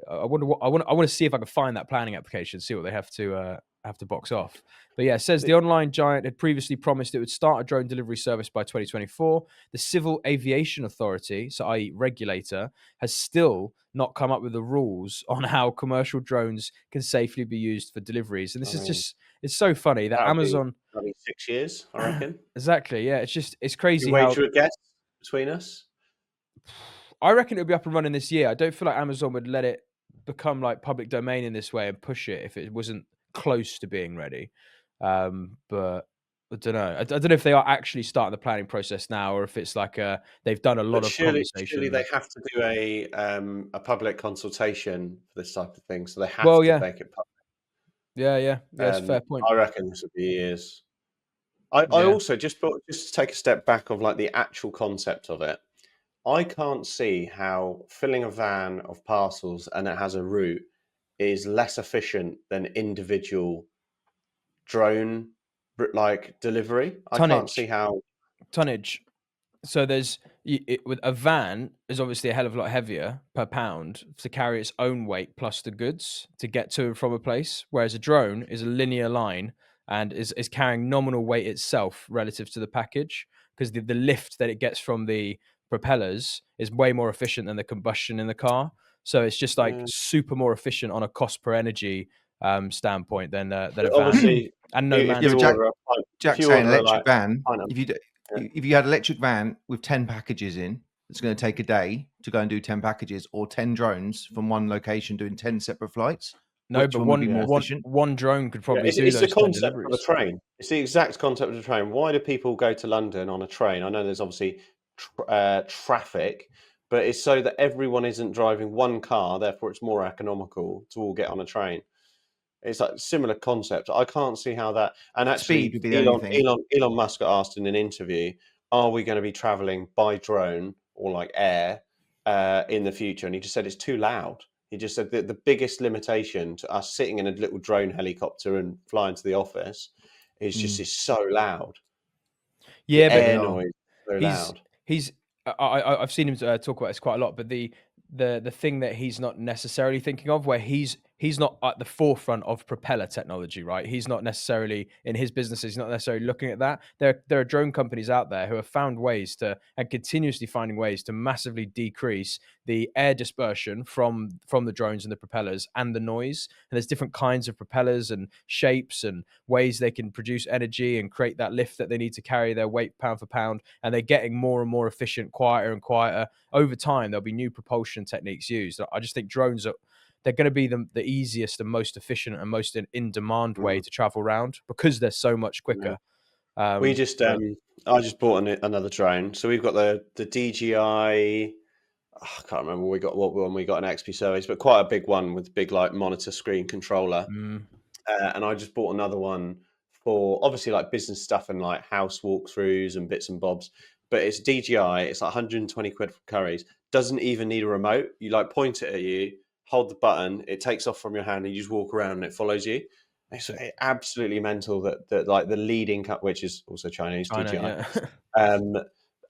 I want to see if I can find that planning application, see what they have to box off. But yeah, it says the online giant had previously promised it would start a drone delivery service by 2024. The Civil Aviation Authority, so i.e. regulator, has still not come up with the rules on how commercial drones can safely be used for deliveries. And this is it's so funny that Amazon... That'll be 6 years, I reckon. Exactly, yeah. It's crazy You wager a guess between us? I reckon it'll be up and running this year. I don't feel like Amazon would let it become like public domain in this way and push it if it wasn't close to being ready. But I don't know. I don't know if they are actually starting the planning process now, or if it's like they've done a lot of conversation. Surely they have to do a public consultation for this type of thing, so they have to make it public. Yeah, that's a fair point. I reckon this would be years. I also just to take a step back of like the actual concept of it. I can't see how filling a van of parcels and it has a route is less efficient than individual drone like delivery. I can't see how tonnage. So with a van is obviously a hell of a lot heavier per pound to carry its own weight plus the goods to get to and from a place, whereas a drone is a linear line and is carrying nominal weight itself relative to the package, because the lift that it gets from the propellers is way more efficient than the combustion in the car. So it's just like super more efficient on a cost per energy standpoint than a van. Obviously, and no man. Jack's saying electric van. If you had an electric van with 10 packages in, that's going to take a day to go and do 10 packages, or 10 drones from one location doing 10 separate flights? No, Which but one would be more one efficient? one drone could probably do it's the those 10 concept of a deliveries. train. It's the exact concept of a train. Why do people go to London on a train? I know there's obviously traffic, but it's so that everyone isn't driving one car. Therefore, it's more economical to all get on a train. It's like similar concept. I can't see how that. And Speed actually, would be the only thing. Elon Musk got asked in an interview, "Are we going to be traveling by drone or like air in the future?" And he just said it's too loud. He just said that the biggest limitation to us sitting in a little drone helicopter and flying to the office is just it's so loud. Yeah, The but air noise is so he's loud. I've seen him talk about this quite a lot, but the thing that he's not necessarily thinking of, where he's not at the forefront of propeller technology, right? He's not necessarily in his businesses, he's not necessarily looking at that. There are drone companies out there who have found ways to, and continuously finding ways to, massively decrease the air dispersion from the drones and the propellers and the noise. And there's different kinds of propellers and shapes and ways they can produce energy and create that lift that they need to carry their weight pound for pound. And they're getting more and more efficient, quieter and quieter. Over time, there'll be new propulsion techniques used. I just think drones they're going to be the easiest and most efficient and most in demand way to travel around, because they're so much quicker. We just I just bought another drone. So we've got the DJI. I can't remember what one we got an XP service, but quite a big one with big like monitor screen controller. And I just bought another one for obviously like business stuff and like house walkthroughs and bits and bobs. But it's DJI. It's like 120 quid for Curry's. Doesn't even need a remote. You like point it at you, hold the button, it takes off from your hand, and you just walk around and it follows you. It's absolutely mental that like the leading which is also Chinese, China, DJI. yeah.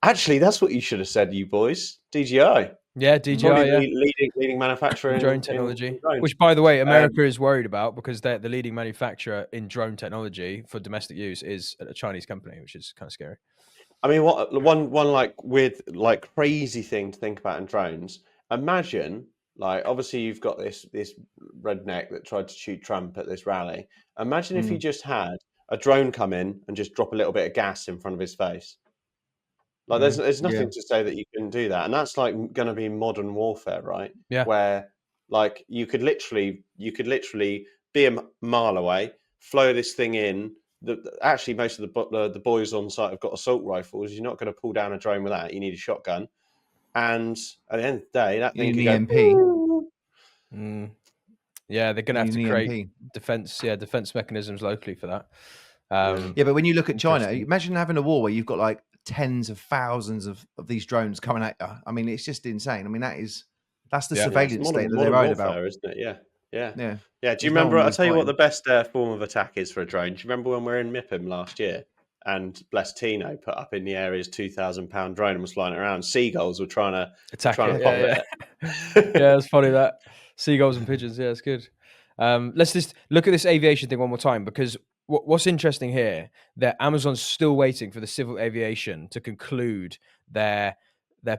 Actually, that's what you should have said, you boys. DJI. Yeah, DJI, Probably yeah. the leading manufacturer Drone in technology, drones. which, by the way, America is worried about, because they're the leading manufacturer in drone technology for domestic use is a Chinese company, which is kind of scary. I mean, one like weird, like crazy thing to think about in drones. Imagine, like, obviously you've got this redneck that tried to shoot Trump at this rally. Imagine if you just had a drone come in and just drop a little bit of gas in front of his face. Like, there's nothing to say that you can do that, and that's like going to be modern warfare, right? Yeah. Where like you could literally be a mile away, flow this thing in. Actually, most of the boys on site have got assault rifles. You're not going to pull down a drone with that. You need a shotgun, and at the end of the day, that thing could go. Yeah, they're going to have to create EMP. defense mechanisms locally for that. Yeah, but when you look at China, imagine having a war where you've got like tens of thousands of these drones coming at you. I mean, it's just insane. I mean, that's the surveillance state that they're worried about, isn't it? Yeah. Yeah. Do you remember? I'll tell you what the best form of attack is for a drone. Do you remember when we were in Mipham last year and Bless Tino put up in the area's £2,000 drone and was flying it around? Seagulls were trying to attack it. pop it. Yeah, it's funny that seagulls and pigeons. Yeah, it's good. Let's just look at this aviation thing one more time, because what's interesting here, that Amazon's still waiting for the civil aviation to conclude their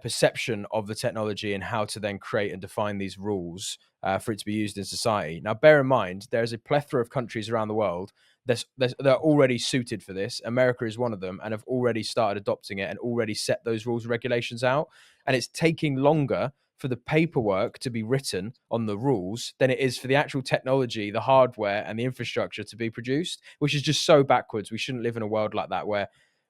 perception of the technology and how to then create and define these rules for it to be used in society. Now, bear in mind, there's a plethora of countries around the world that are already suited for this. America is one of them, and have already started adopting it and already set those rules and regulations out. And it's taking longer for the paperwork to be written on the rules than it is for the actual technology, the hardware and the infrastructure to be produced, which is just so backwards. We shouldn't live in a world like that where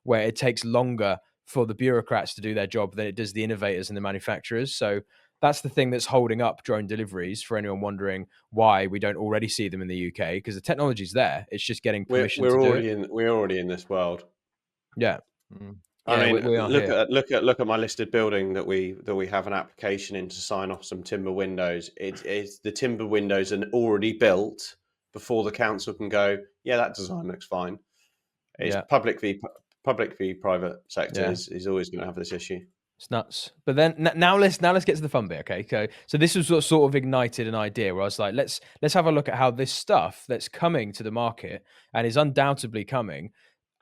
it takes longer for the bureaucrats to do their job than it does the innovators and the manufacturers. So that's the thing that's holding up drone deliveries, for anyone wondering why we don't already see them in the UK, because the technology's there. It's just getting permission to do it. We're already in this world. Yeah. I mean, look at my listed building that we have an application in to sign off some timber windows. It's the timber windows are already built before the council can go, yeah, that design looks fine. It's public v private sector is always going to have this issue. It's nuts. But then now let's get to the fun bit, okay? So this was what sort of ignited an idea where I was like, let's have a look at how this stuff that's coming to the market and is undoubtedly coming,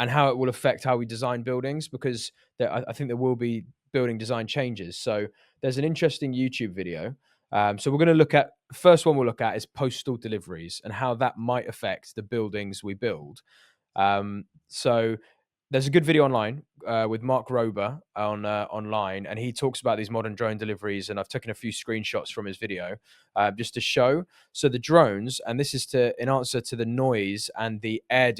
and how it will affect how we design buildings, because I think there will be building design changes. So there's an interesting YouTube video. So we're going to look at, first one we'll look at is postal deliveries and how that might affect the buildings we build. So there's a good video online with Mark Rober on online, and he talks about these modern drone deliveries. And I've taken a few screenshots from his video just to show. So the drones, and this is in answer to the noise and the air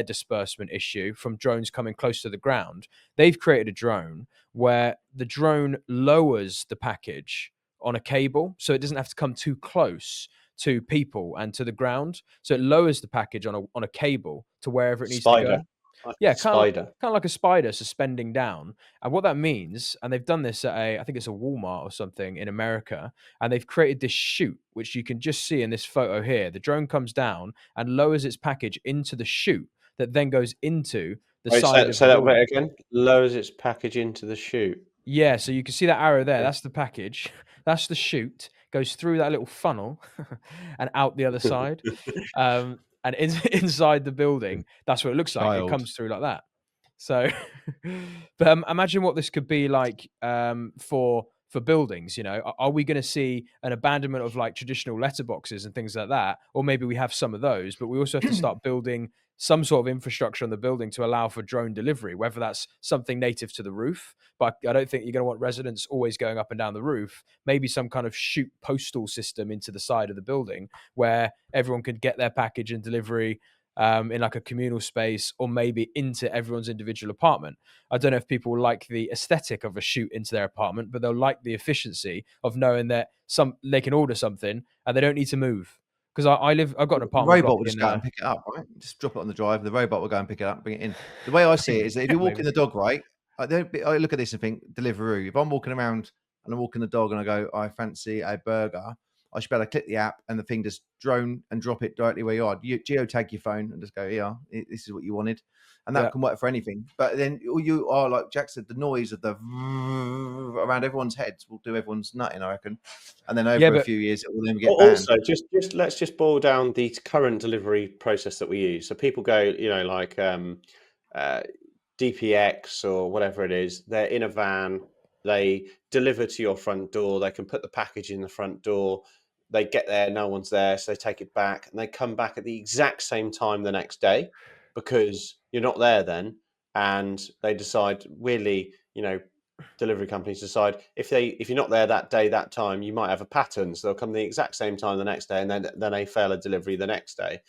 disbursement issue from drones coming close to the ground. They've created a drone where the drone lowers the package on a cable, so it doesn't have to come too close to people and to the ground. So it lowers the package on a cable to wherever it needs to Spider. go. Like Yeah, a spider. kind of like a spider suspending down. And what that means, and they've done this at I think it's a Walmart or something in America, and they've created this chute, which you can just see in this photo here. The drone comes down and lowers its package into the chute that then goes into the Wait, side of say the that bit building. again. Lowers its package into the chute. Yeah, so you can see that arrow there. Yeah. That's the package. That's the chute. Goes through that little funnel and out the other side. And inside the building, that's what it looks like. It Child. comes through like that. So, but imagine what this could be like for buildings. You know, are we going to see an abandonment of like traditional letterboxes and things like that, or maybe we have some of those, but we also have to start building some sort of infrastructure on the building to allow for drone delivery, whether that's something native to the roof. But I don't think you're going to want residents always going up and down the roof. Maybe some kind of chute postal system into the side of the building where everyone could get their package and delivery in like a communal space, or maybe into everyone's individual apartment. I don't know if people like the aesthetic of a chute into their apartment, but they'll like the efficiency of knowing that they can order something and they don't need to move. Because I've got an The apartment robot block will just in go out and pick it up, right? Just drop it on the drive. The robot will go and pick it up, bring it in. The way I see it is that if you're walking maybe. the dog, right? I look at this and think Deliveroo. If I'm walking around and I'm walking the dog and I go, I fancy a burger, I should be able to click the app and the thing just drone and drop it directly where you are. You geotag your phone and just go, yeah, this is what you wanted. And that can work for anything. But then you are, like Jack said, the noise of the around everyone's heads will do everyone's nutting, I reckon. And then over a few years, it will then get banned. Also, just let's just boil down the current delivery process that we use. So people go, you know, like DPX or whatever it is. They're in a van. They deliver to your front door. They can put the package in the front door. They get there, no one's there, so they take it back, and they come back at the exact same time the next day because you're not there then. And they decide, weirdly, you know, delivery companies decide if you're not there that day, that time, you might have a pattern, so they'll come the exact same time the next day, and then they fail a delivery the next day.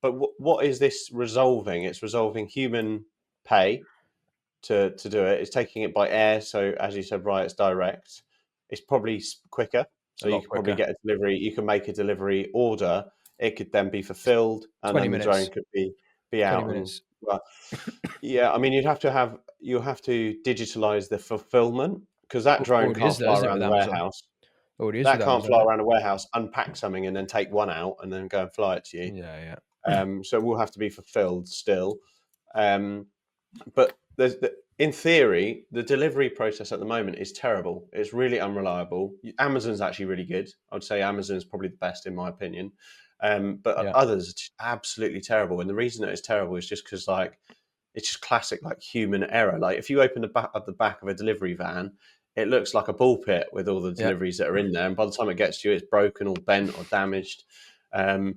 But what is this resolving? It's resolving human pay to do it. It's taking it by air, so as you said, right, it's direct. It's probably quicker, so you can probably get a delivery. You can make a delivery order. It could then be fulfilled, and then the drone could be out. 20 minutes. Yeah, I mean, you'll have to digitalize the fulfillment, because that drone can't fly around the warehouse. That can't fly around a warehouse, unpack something, and then take one out and then go and fly it to you. Yeah. So it will have to be fulfilled still. But in theory, the delivery process at the moment is terrible. It's really unreliable. Amazon's actually really good. I would say Amazon's probably the best in my opinion. But others are just absolutely terrible. And the reason that it's terrible is just because, like, it's just classic, like, human error. Like, if you open the back of a delivery van, it looks like a ball pit with all the deliveries that are in there. And by the time it gets to you, it's broken or bent or damaged. I mean,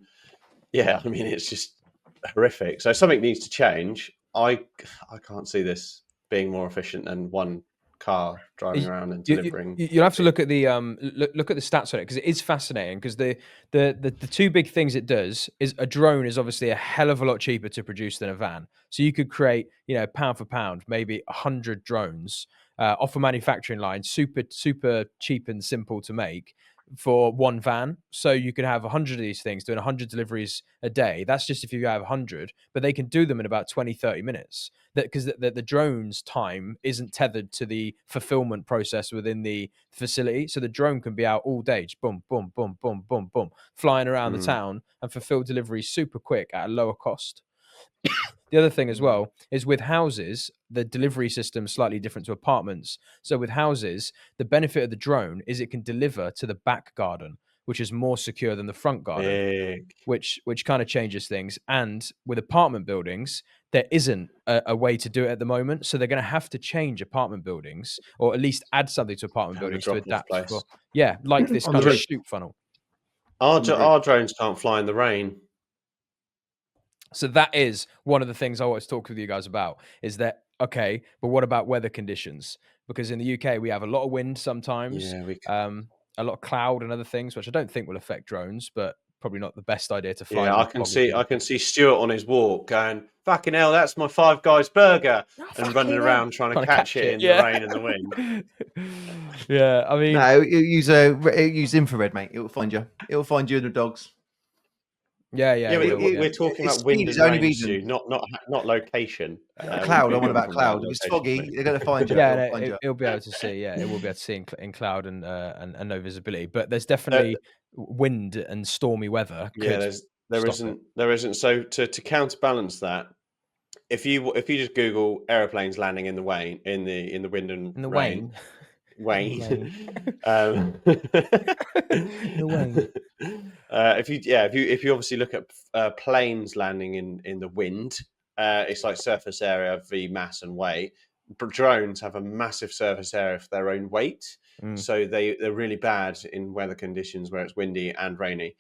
it's just horrific. So something needs to change. I can't see this being more efficient than one car driving around and delivering. You'll have to look at the look at the stats on it, because it is fascinating. Because the two big things it does is, a drone is obviously a hell of a lot cheaper to produce than a van. So you could create, pound for pound, maybe 100 drones off a manufacturing line, super cheap and simple to make, for one van. So you could have 100 of these things doing 100 deliveries a day. That's just if you have 100, but they can do them in about 20-30 minutes, because the drone's time isn't tethered to the fulfillment process within the facility. So the drone can be out all day, just boom, boom, boom, boom, boom, boom, flying around the town and fulfill deliveries super quick at a lower cost. The other thing as well is, with houses, the delivery system is slightly different to apartments. So with houses, the benefit of the drone is it can deliver to the back garden, which is more secure than the front garden, which kind of changes things. And with apartment buildings, there isn't a way to do it at the moment. So they're going to have to change apartment buildings, or at least add something to apartment buildings to adapt for, like this kind of chute funnel. Our drones can't fly in the rain. So that is one of the things I want to talk with you guys about, is that, okay, but what about weather conditions? Because in the UK, we have a lot of wind sometimes, Yeah, a lot of cloud and other things, which I don't think will affect drones, but probably not the best idea to fly yeah. them I in can foggy see I can conditions. see Stuart on his walk going, "Fucking hell, that's my Five Guys burger," and running around trying to catch it in the rain and the wind. Yeah, I mean, No, it'll use infrared, mate. It will find you. It will find you and the dogs. yeah, Yeah, it will. Yeah. we're talking It's about wind speed is and the only rain, reason. Stu, not location. We Cloud. I do want go about from like cloud. If it's location foggy, point. they're going to find you. Yeah, It'll no, find you. it'll be able to see. Yeah, it will be able to see in cloud and no visibility. But there's There, definitely wind and stormy weather yeah, could stop it there isn't. So to counterbalance that, if you just Google aeroplanes landing in the rain in the wind and in the rain, wane. Wayne. Wayne. um, In the Wayne. if you obviously look at planes landing in the wind, it's like surface area v mass and weight. Drones have a massive surface area for their own weight, so they're really bad in weather conditions where it's windy and rainy.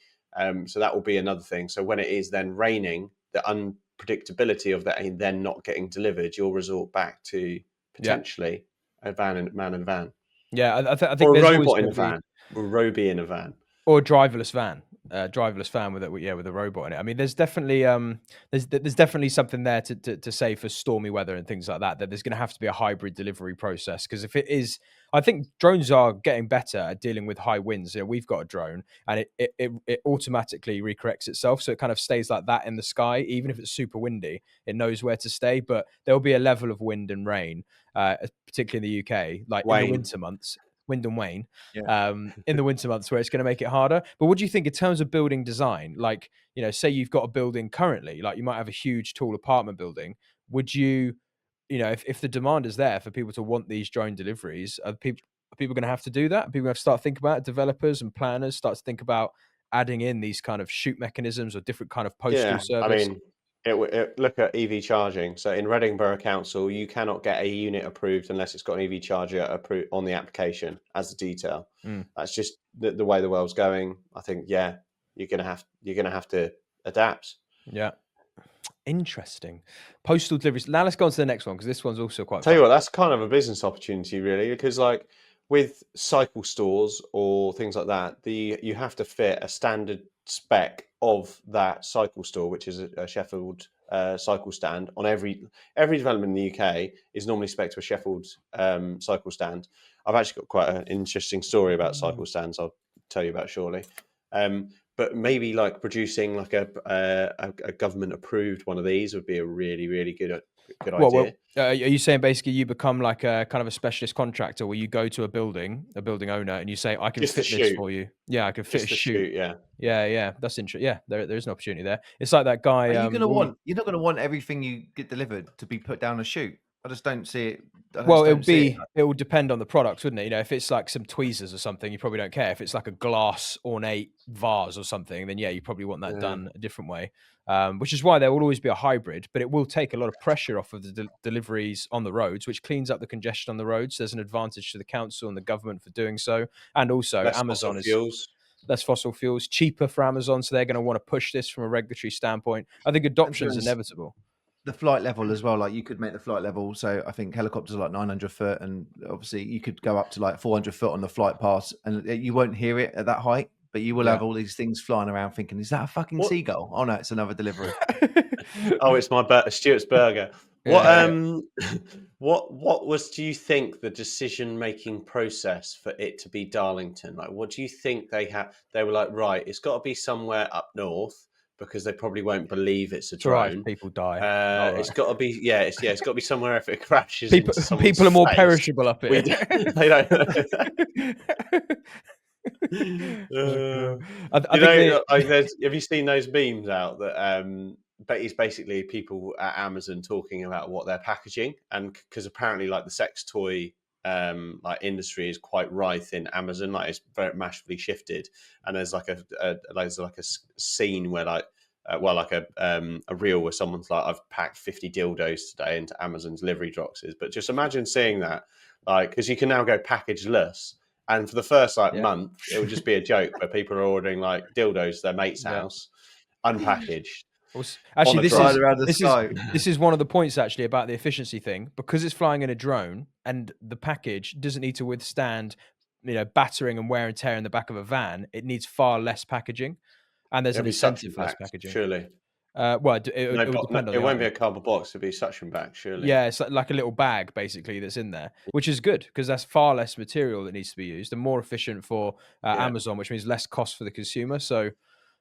So that will be another thing. So when it is then raining, the unpredictability of that then not getting delivered, you'll resort back to potentially a man in a van. Yeah, I think Or a there's always robot in going a to be, van. Or a Roby in a van. or a driverless van with with a robot in it. I mean, there's definitely there's definitely something there to say for stormy weather and things like that. That there's going to have to be a hybrid delivery process, because if it is, I think drones are getting better at dealing with high winds. You know, we've got a drone, and it automatically recorrects itself, so it kind of stays like that in the sky, even if it's super windy. It knows where to stay, but there'll be a level of wind and rain, particularly in the UK, like in the Wayne. winter months. Wind and wane, Yeah. in the winter months, where it's going to make it harder. But what do you think in terms of building design? Like, you know, say you've got a building currently, like you might have a huge tall apartment building. Would you, you know, if the demand is there for people to want these drone deliveries, are people going to have to do that? Are people have to start thinking about it? Developers and planners start to think about adding in these kind of shoot mechanisms or different kind of postal Yeah, I service? mean, look at EV charging. So in Reading Borough Council, you cannot get a unit approved unless it's got an EV charger approved on the application as the detail. That's just the way the world's going. I think, yeah, you're gonna have to adapt. Yeah. Interesting. Postal deliveries. Now let's go on to the next one, because this one's also quite Tell you fun. what, that's kind of a business opportunity, really, because like with cycle stores or things like that, you have to fit a standard spec of that cycle store, which is a Sheffield cycle stand. On every development in the UK is normally spec to a Sheffield cycle stand. I've actually got quite an interesting story about cycle stands. I'll tell you about shortly. But maybe like producing like a government approved one of these would be a really, really good Well, idea. are you saying basically you become like a kind of a specialist contractor, where you go to a building owner, and you say, I can Just to fit this shoot. for you? Yeah, I can fit Just a to shoot. shoot, yeah. Yeah, that's interesting. Yeah, there is an opportunity there. It's like that guy. Are you going to want? You're not going to want everything you get delivered to be put down a chute. I just don't see it. Well, it will depend on the product, wouldn't it? You know, if it's like some tweezers or something, you probably don't care. If it's like a glass ornate vase or something, then yeah, you probably want that done a different way. Which is why there will always be a hybrid, but it will take a lot of pressure off of the deliveries on the roads, which cleans up the congestion on the roads. There's an advantage to the council and the government for doing so, and also Less Amazon fossil is fuels. less fossil fuels, cheaper for Amazon, so they're going to want to push this from a regulatory standpoint. I think adoption is inevitable. The flight level as well, like you could make the flight level. So I think helicopters are like 900 foot, and obviously you could go up to like 400 foot on the flight path, and you won't hear it at that height, but you will have all these things flying around thinking, is that a fucking seagull? Oh no, it's another delivery. Oh, it's Stuart's burger. What was, do you think, the decision making process for it to be Darlington? Like, what do you think they were like, right, it's got to be somewhere up north, because they probably won't believe it's a drone. People die. It's got to be, it's got to be somewhere if it crashes People, into someone's people are more face. perishable up here. They don't. Have you seen those memes out that but it's basically people at Amazon talking about what they're packaging, and because apparently like the sex toy like industry is quite rife in Amazon, like it's very massively shifted, and there's like a scene where like a reel where someone's like, I've packed 50 dildos today into Amazon's delivery boxes. But just imagine seeing that, like, because you can now go packageless, and for the first month it would just be a joke where people are ordering like dildos to their mate's house unpackaged. Actually, a this drone. is Flying around the this is sky. this is one of the points actually about the efficiency thing, because it's flying in a drone and the package doesn't need to withstand, battering and wear and tear in the back of a van. It needs far less packaging, and there's It'll an be incentive suction for less backed, packaging. surely. Well, it No, would depend on it the won't be item. a cardboard box. It'll be suction backed, surely. Yeah, it's like a little bag basically that's in there, which is good because that's far less material that needs to be used and more efficient for Yeah. Amazon, which means less cost for the consumer. So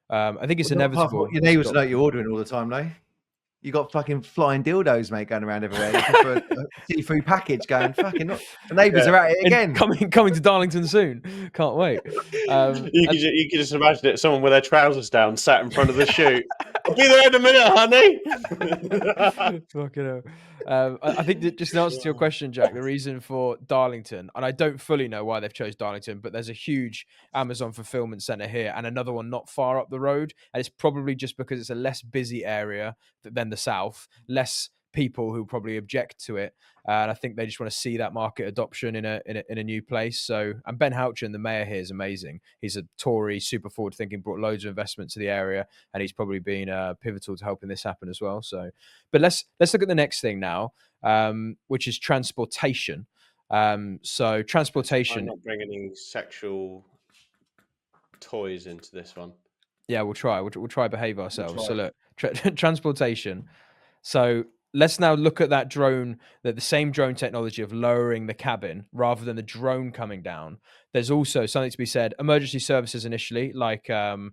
I think it's Well, not apart from inevitable. what your neighbours know you're ordering all the time, though. You got fucking flying dildos, mate, going around everywhere looking for a seafood package. Going fucking. The neighbours are at it again. Coming to Darlington soon. Can't wait. You can just imagine it. Someone with their trousers down, sat in front of the chute. I'll be there in a minute, honey. Fucking hell. I think that just in answer to your question, Jack, the reason for Darlington, and I don't fully know why they've chose Darlington, but there's a huge Amazon fulfillment center here and another one not far up the road, and it's probably just because it's a less busy area than the south, less people who probably object to it, and I think they just want to see that market adoption in a new place. So, and Ben Houchin, the mayor here, is amazing. He's a Tory, super forward thinking, brought loads of investment to the area, and he's probably been pivotal to helping this happen as well. So, but let's look at the next thing now, which is transportation. So transportation. I'm not bringing any sexual toys into this one. Yeah, we'll try. We'll try behave ourselves. try. So look, transportation. So let's now look at that drone, the same drone technology of lowering the cabin rather than the drone coming down. There's also something to be said. Emergency services initially, like paramedics,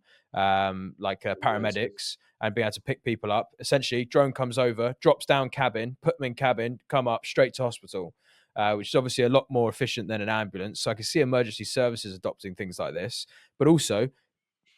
and being able to pick people up. Essentially, drone comes over, drops down cabin, put them in cabin, come up straight to hospital, which is obviously a lot more efficient than an ambulance. So I can see emergency services adopting things like this, but also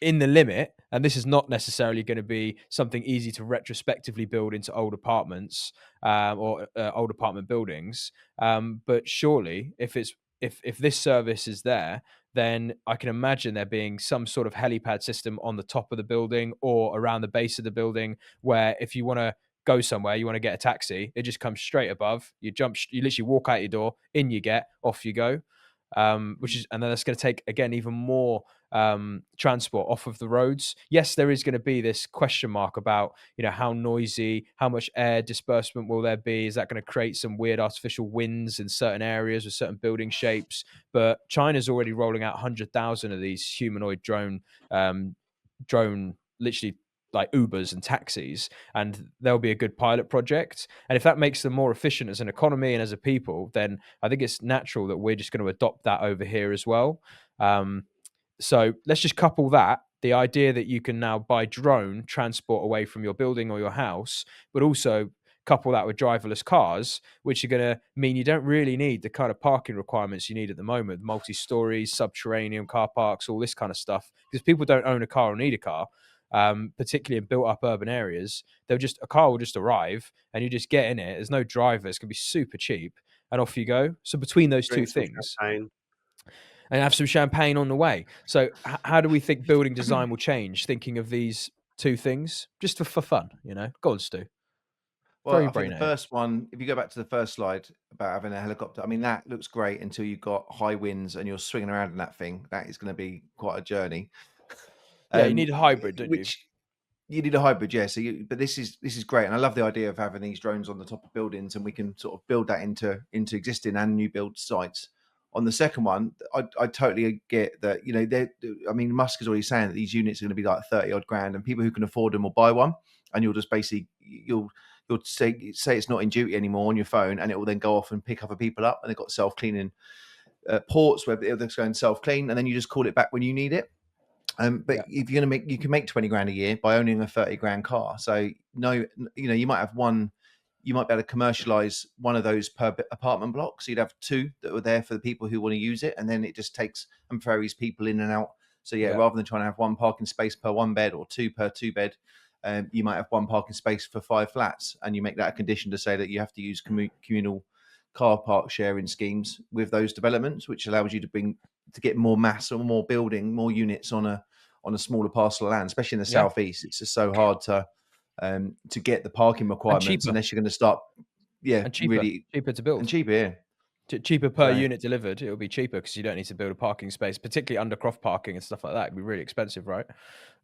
in the limit, and this is not necessarily going to be something easy to retrospectively build into old apartments or old apartment buildings, but surely if this service is there, then I can imagine there being some sort of helipad system on the top of the building or around the base of the building, where if you want to go somewhere, you want to get a taxi, it just comes straight above, you literally walk out your door, in you get, off you go. And then that's going to take again even more transport off of the roads. Yes, there is going to be this question mark about how noisy, how much air disbursement will there be? Is that going to create some weird artificial winds in certain areas with certain building shapes? But China's already rolling out 100,000 of these humanoid drone literally like Ubers and taxis, and there'll be a good pilot project. And if that makes them more efficient as an economy and as a people, then I think it's natural that we're just going to adopt that over here as well. So let's just couple that, the idea that you can now by drone transport away from your building or your house, but also couple that with driverless cars, which are going to mean you don't really need the kind of parking requirements you need at the moment, multi-stories, subterranean car parks, all this kind of stuff, because people don't own a car or need a car. Particularly in built-up urban areas, a car will just arrive and you just get in it. There's no driver. It's going to be super cheap, and off you go. So between those two things, Champagne. and have some champagne on the way. So how do we think building design will change? Thinking of these two things, just for fun, Go on, Stu. Well, I think the first one, if you go back to the first slide about having a helicopter, I mean, that looks great until you've got high winds and you're swinging around in that thing. That is going to be quite a journey. Yeah, you need a hybrid, don't you? You need a hybrid, yeah. But this is great, and I love the idea of having these drones on the top of buildings, and we can sort of build that into existing and new build sites. On the second one, I totally get that. I mean, Musk is already saying that these units are going to be like 30 odd grand, and people who can afford them will buy one, and you'll just basically you'll say it's not in duty anymore on your phone, and it will then go off and pick other people up, and they've got self-cleaning ports where they're going self-clean, and then you just call it back when you need it. But if you're going to you can make 20 grand a year by owning a 30 grand car. So you might have one, you might be able to commercialize one of those per apartment block. So you'd have two that were there for the people who want to use it. And then it just takes and ferries people in and out. So rather than trying to have one parking space per one bed or two per two bed, you might have one parking space for 5 flats. And you make that a condition to say that you have to use communal car park sharing schemes with those developments, which allows you to get more mass or more building, more units on a smaller parcel of land, especially in the southeast. It's just so hard to get the parking requirements unless you're going to start, and cheaper to build, and cheaper. Yeah. Cheaper per So unit delivered. It'll be cheaper because you don't need to build a parking space, particularly undercroft parking and stuff like that. It'd be really expensive, right?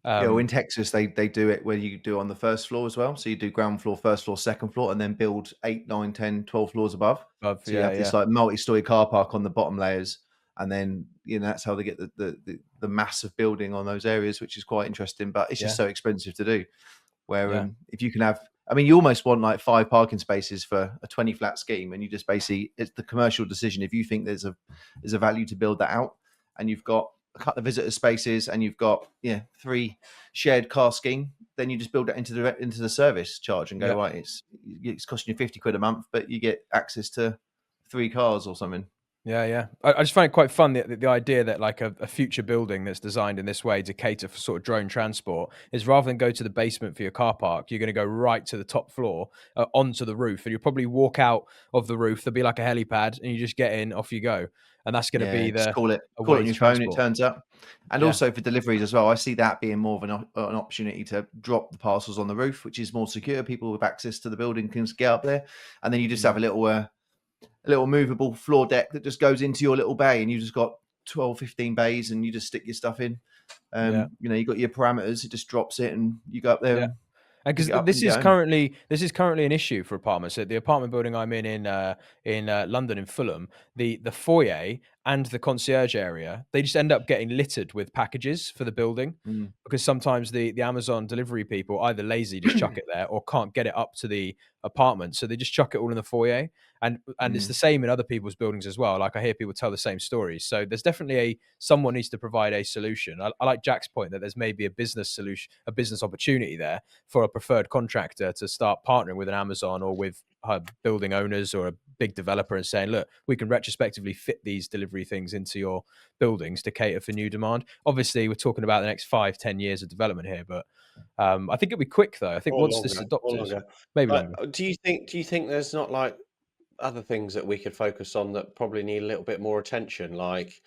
yeah, well, in Texas they do it where you do it on the first floor as well. So you do ground floor, first floor, second floor, and then build 8, 9, 10, 12 floors above. So you have this like multi-story car park on the bottom layers, and then that's how they get the massive building on those areas, which is quite interesting. But it's just so expensive to do. Where if you can have, I mean, you almost want like 5 parking spaces for a 20 flat scheme, and you just basically, it's the commercial decision. If you think there's a value to build that out, and you've got a couple of visitor spaces, and you've got 3 shared car scheme, then you just build that into the service charge and go right. It's costing you 50 quid a month, but you get access to 3 cars or something. Yeah. I just find it quite fun the idea that like a future building that's designed in this way to cater for sort of drone transport is rather than go to the basement for your car park, you're going to go right to the top floor onto the roof, and you'll probably walk out of the roof. There'll be like a helipad, and you just get in, off you go, and that's going to be just call it way on to your phone. It transport. turns up, and also for deliveries as well. I see that being more of an opportunity to drop the parcels on the roof, which is more secure. People with access to the building can get up there, and then you just have a little movable floor deck that just goes into your little bay, and you just got 12, 15 bays, and you just stick your stuff in. You got your parameters. It just drops it, and you go up there. Yeah. And because this is currently an issue for apartments. At the apartment building I'm in London, in Fulham, the foyer and the concierge area, they just end up getting littered with packages for the building because sometimes the Amazon delivery people either lazy just chuck it there or can't get it up to the apartment, so they just chuck it all in the foyer. And it's the same in other people's buildings as well. Like I hear people tell the same stories. So there's definitely someone needs to provide a solution. I like Jack's point that there's maybe a business solution, a business opportunity there for a preferred contractor to start partnering with an Amazon or with building owners or a big developer and saying, look, we can retrospectively fit these delivery things into your buildings to cater for new demand. Obviously, we're talking about the next 5-10 years of development here, but I think it'll be quick though. I think once this is adopted, maybe longer. Do you think there's not like other things that we could focus on that probably need a little bit more attention, like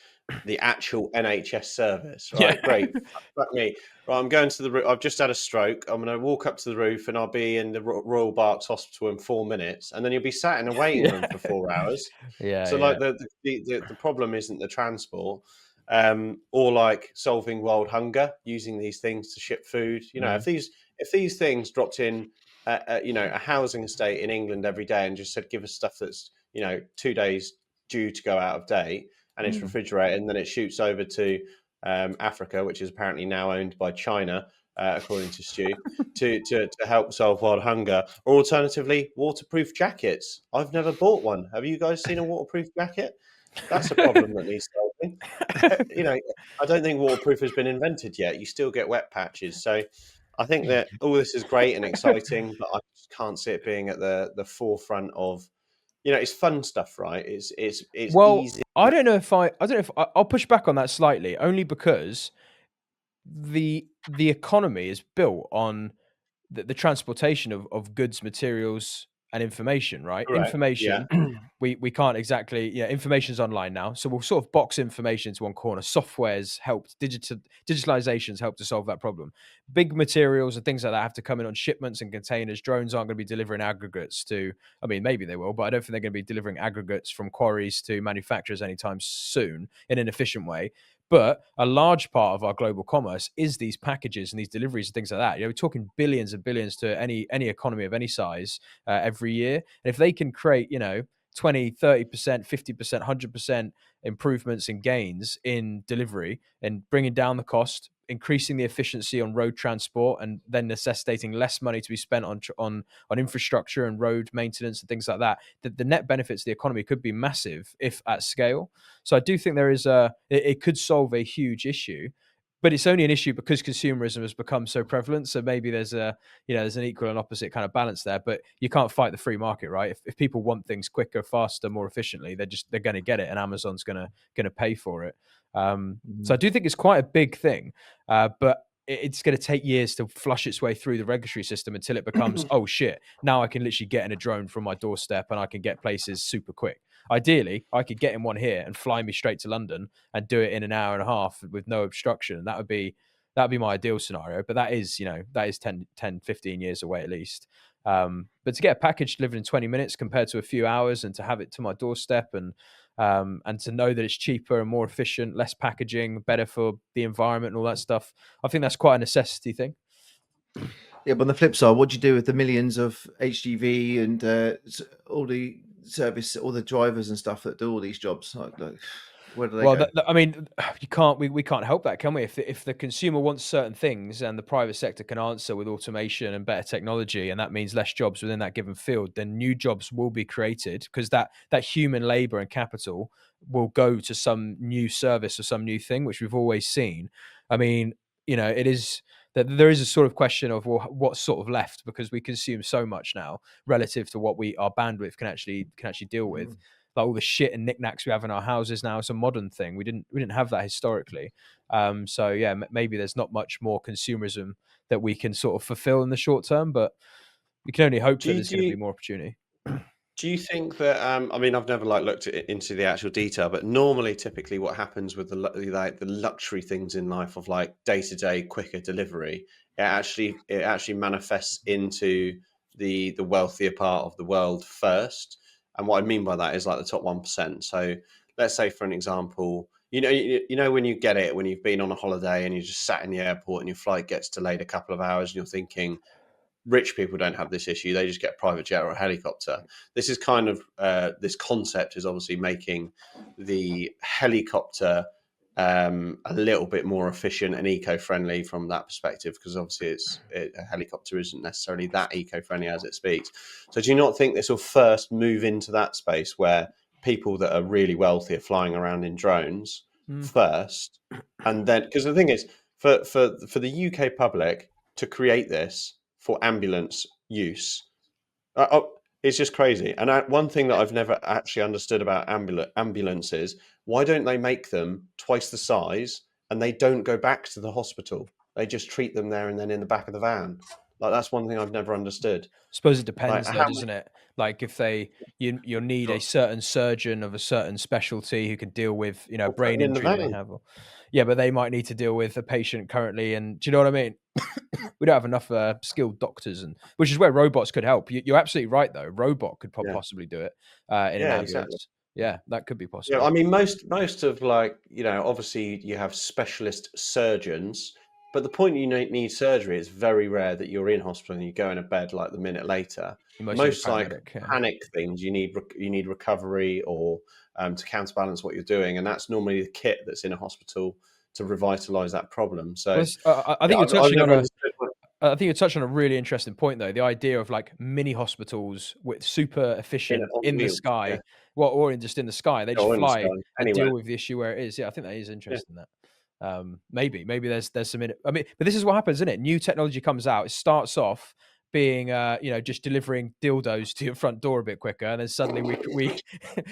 the actual NHS service? Right, great. Fuck me. Right, I'm going to the roof. I've just had a stroke. I'm going to walk up to the roof, and I'll be in the Royal Berks Hospital in 4 minutes, and then you'll be sat in a waiting room for 4 hours. Like the problem isn't the transport, or like solving world hunger using these things to ship food. If these things dropped in a housing estate in England every day and just said, give us stuff that's 2 days due to go out of date, and it's refrigerated, and then it shoots over to Africa, which is apparently now owned by China, according to Stu, to help solve world hunger. Or alternatively, waterproof jackets. I've never bought one. Have you guys seen a waterproof jacket? That's a problem that needs solving. I don't think waterproof has been invented yet. You still get wet patches. So I think that all this is great and exciting, but I just can't see it being at the forefront of, it's fun stuff, right? It's easy. I don't know if I'll push back on that slightly, only because the economy is built on the transportation of goods, materials, and information, right? Correct. Information, we can't exactly, information's online now. So we'll sort of box information into one corner. Software's helped, digitalization's helped to solve that problem. Big materials and things like that have to come in on shipments and containers. Drones aren't going to be delivering aggregates maybe they will, but I don't think they're going to be delivering aggregates from quarries to manufacturers anytime soon in an efficient way. But a large part of our global commerce is these packages and these deliveries and things like that. We're talking billions and billions to any economy of any size every year. And if they can create, 20, 30%, 50%, 100% improvements and gains in delivery and bringing down the cost, increasing the efficiency on road transport, and then necessitating less money to be spent on infrastructure and road maintenance and things like that, the net benefits to the economy could be massive if at scale. So I do think there is it could solve a huge issue, but it's only an issue because consumerism has become so prevalent. So maybe there's there's an equal and opposite kind of balance there, but you can't fight the free market, right? If people want things quicker, faster, more efficiently, they're going to get it, and Amazon's going to pay for it. So I do think it's quite a big thing, but it's going to take years to flush its way through the regulatory system until it becomes, oh shit, now I can literally get in a drone from my doorstep and I can get places super quick. Ideally, I could get in one here and fly me straight to London and do it in an hour and a half with no obstruction. That would be my ideal scenario. But that is 10, 15 years away at least. But to get a package delivered in 20 minutes compared to a few hours, and to have it to my doorstep, and to know that it's cheaper and more efficient, less packaging, better for the environment and all that stuff, I think that's quite a necessity thing. Yeah, but on the flip side, what do you do with the millions of HGV and all the service, all the drivers and stuff that do all these jobs? Like, where do they Well, go? I mean, we can't help that, can we? If the consumer wants certain things and the private sector can answer with automation and better technology, and that means less jobs within that given field, then new jobs will be created, because that human labor and capital will go to some new service or some new thing, which we've always seen. I mean, it is that there is a sort of question of, well, what's sort of left, because we consume so much now relative to what our bandwidth can actually deal with. Like all the shit and knickknacks we have in our houses now, it's a modern thing. We didn't have that historically. So yeah, maybe there's not much more consumerism that we can sort of fulfill in the short term, but we can only hope that there's going to be more opportunity. Do you think that? I mean, I've never looked into the actual detail, but normally, typically, what happens with the luxury things in life of day to day quicker delivery, it actually manifests into the wealthier part of the world first. And what I mean by that is the top 1%. So let's say, for an example, when you get it, when you've been on a holiday and you just sat in the airport and your flight gets delayed a couple of hours, and you're thinking, rich people don't have this issue. They just get a private jet or a helicopter. This is kind of this concept is obviously making the helicopter a little bit more efficient and eco-friendly from that perspective, because obviously a helicopter isn't necessarily that eco-friendly as it speaks. So do you not think this will first move into that space where people that are really wealthy are flying around in drones first, and then, because the thing is, for the UK public to create this for ambulance use, it's just crazy. And one thing that I've never actually understood about ambulances, why don't they make them twice the size and they don't go back to the hospital? They just treat them there and then in the back of the van. That's one thing I've never understood. I suppose it depends, though, doesn't it? Like if you'll need a certain surgeon of a certain specialty who can deal with brain injury they have. Yeah, but they might need to deal with a patient currently, and do you know what I mean? We don't have enough skilled doctors, and which is where robots could help. You're absolutely right, though. Robot could possibly do it in an ambulance. Exactly. Yeah, that could be possible. Yeah, I mean, most of obviously you have specialist surgeons, but the point you need surgery, is very rare that you're in hospital and you go in a bed the minute later. Most panic things, you need recovery or to counterbalance what you're doing, and that's normally the kit that's in a hospital to revitalize that problem. So I think you're touching on a really interesting point, though. The idea of mini hospitals with super efficient in the sky, yeah. Or just in the sky, they just fly and deal with the issue where it is. Yeah, I think that is interesting. Yeah. Maybe there's some in it. I mean, but this is what happens, isn't it? New technology comes out. It starts off being just delivering dildos to your front door a bit quicker, and then suddenly we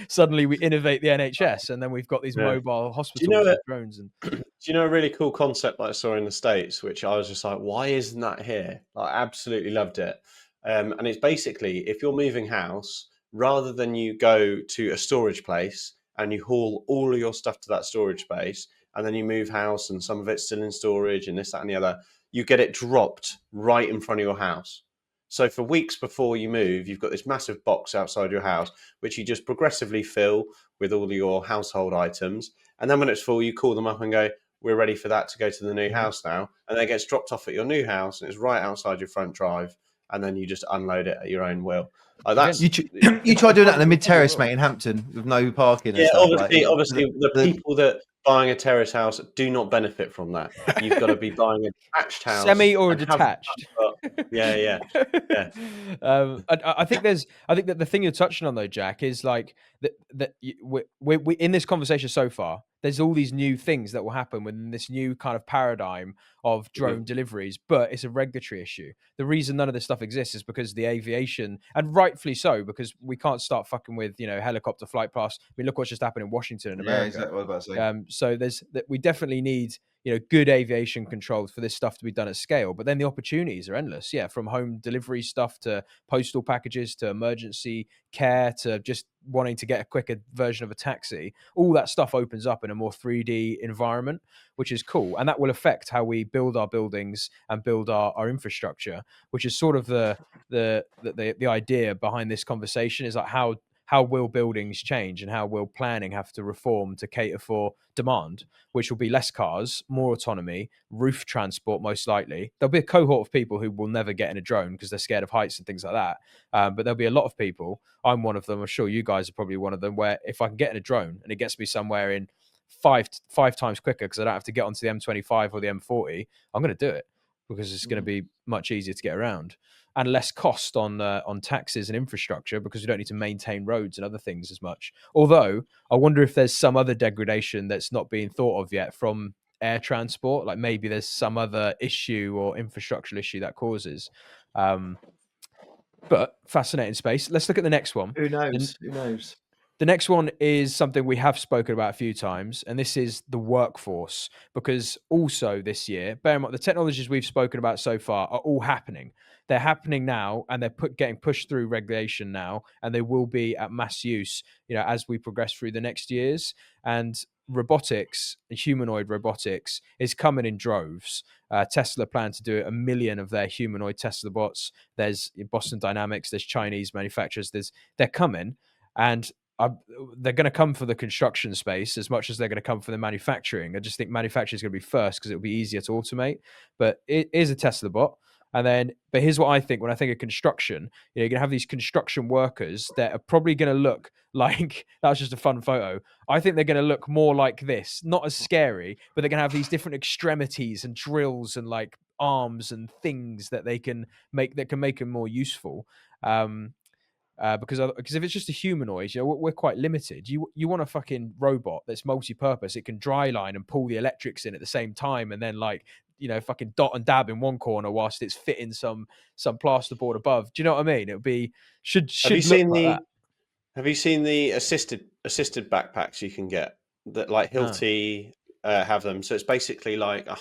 suddenly we innovate the NHS, and then we've got these mobile hospitals with drones. And do you know a really cool concept I saw in the States, which I was just like, why isn't that here? I absolutely loved it. And it's basically, if you're moving house, rather than you go to a storage place and you haul all of your stuff to that storage space, and then you move house and some of it's still in storage and this, that, and the other, you get it dropped right in front of your house. So for weeks before you move, you've got this massive box outside your house, which you just progressively fill with all of your household items. And then when it's full, you call them up and go, we're ready for that to go to the new house now. And then it gets dropped off at your new house, and it's right outside your front drive. And then you just unload it at your own will. You try doing that in a mid-terrace, mate, in Hampton with no parking. And stuff, obviously, the people that buying a terrace house do not benefit from that. You've got to be buying a detached house, semi or detached. Yeah. I think that the thing you're touching on, though, Jack, is that we in this conversation so far, there's all these new things that will happen within this new kind of paradigm of drone deliveries, but it's a regulatory issue. The reason none of this stuff exists is because the aviation, and rightfully so, because we can't start fucking with helicopter flight past. I mean, look what's just happened in Washington in America. Yeah, exactly what I was about to say. So we definitely need good aviation controls for this stuff to be done at scale. But then the opportunities are endless. Yeah, from home delivery stuff to postal packages to emergency care to just wanting to get a quicker version of a taxi. All that stuff opens up in a more 3D environment, which is cool, and that will affect how we build our buildings and build our infrastructure, which is sort of the idea behind this conversation. Is like how will buildings change and how will planning have to reform to cater for demand, which will be less cars, more autonomy, roof transport, most likely. There'll be a cohort of people who will never get in a drone because they're scared of heights and things like that. But there'll be a lot of people, I'm one of them, I'm sure you guys are probably one of them, where if I can get in a drone and it gets me somewhere in five times quicker because I don't have to get onto the M25 or the M40, I'm going to do it because it's going to be much easier to get around and less cost on taxes and infrastructure because we don't need to maintain roads and other things as much. Although I wonder if there's some other degradation that's not being thought of yet from air transport, like maybe there's some other issue or infrastructural issue that causes. But fascinating space. Let's look at the next one. Who knows? Who knows? The next one is something we have spoken about a few times, and this is the workforce. Because also this year, bear in mind, the technologies we've spoken about so far are all happening. They're happening now, and they're getting pushed through regulation now, and they will be at mass use, as we progress through the next years. And robotics, humanoid robotics, is coming in droves. Tesla plan to do 1 million of their humanoid Tesla bots. There's Boston Dynamics, there's Chinese manufacturers. They're coming, and they're going to come for the construction space as much as they're going to come for the manufacturing. I just think manufacturing is going to be first because it'll be easier to automate. But it is a Tesla bot. But here's what I think when I think of construction. You're going to have these construction workers that are probably going to look like, that was just a fun photo. I think they're going to look more like this, not as scary, but they're going to have these different extremities and drills and like arms and things that they can make them more useful. Because if it's just a humanoid, we're quite limited. You want a fucking robot that's multi-purpose. It can dry line and pull the electrics in at the same time, and then fucking dot and dab in one corner whilst it's fitting some plasterboard above. Do you know what I mean? It would be should look like that. Have you seen the assisted backpacks you can get that like Hilti have them? So it's basically like a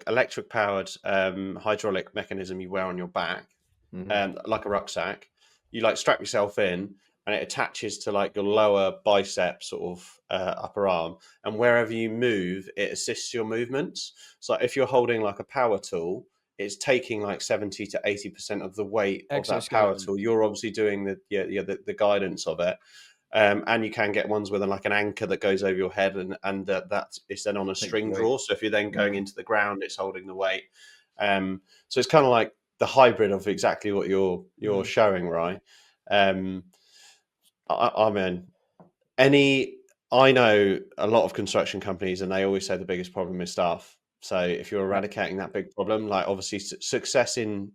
electric powered hydraulic mechanism you wear on your back, like a rucksack. You like strap yourself in and it attaches to like your lower bicep sort of upper arm, and wherever you move it assists your movements. So if you're holding like a power tool, it's taking like 70 to 80% of the weight of that power tool. You're obviously doing the guidance of it. And you can get ones with like an anchor that goes over your head, and that is then on a string drawer. So if you're then going into the ground, it's holding the weight. So it's kind of like the hybrid of exactly what you're showing, right? I mean, I know a lot of construction companies, and they always say the biggest problem is staff. So if you're eradicating that big problem, like obviously success in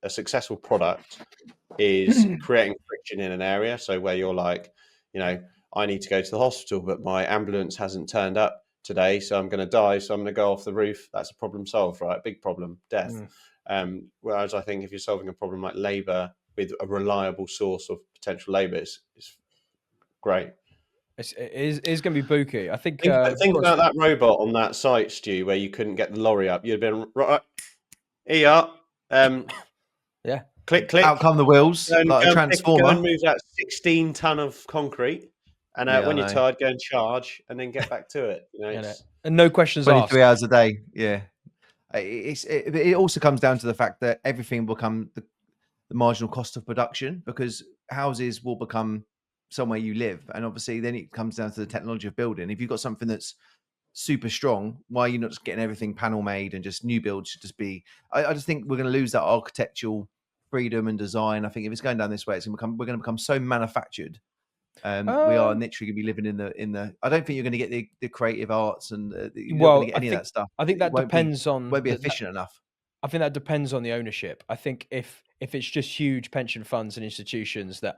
a successful product is creating friction in an area. So where you're like, I need to go to the hospital, but my ambulance hasn't turned up today, so I'm going to die. So I'm going to go off the roof. That's a problem solved, right? Big problem, death. Whereas I think if you're solving a problem like labour with a reliable source of potential labour, it's great. It is going to be booky. I think. Think about that robot on that site, Stu, where you couldn't get the lorry up. You'd have been right. Here you are. Yeah. Click. Out come the wheels, like a transformer. Go and move that 16 ton of concrete, and when you're tired, go and charge, and then get back to it. And no questions 23 asked. hours a day. Yeah. It also comes down to the fact that everything will become the marginal cost of production, because houses will become somewhere you live, and obviously then it comes down to the technology of building. If you've got something that's super strong, why are you not just getting everything panel made and just new builds should just be? I just think we're going to lose that architectural freedom and design. I think if it's going down this way, we're going to become so manufactured. We are literally going to be living in the. I don't think you're going to get the creative arts and you're not going to get any of that stuff. I think that depends on. Won't be efficient enough. I think that depends on the ownership. I think if it's just huge pension funds and institutions that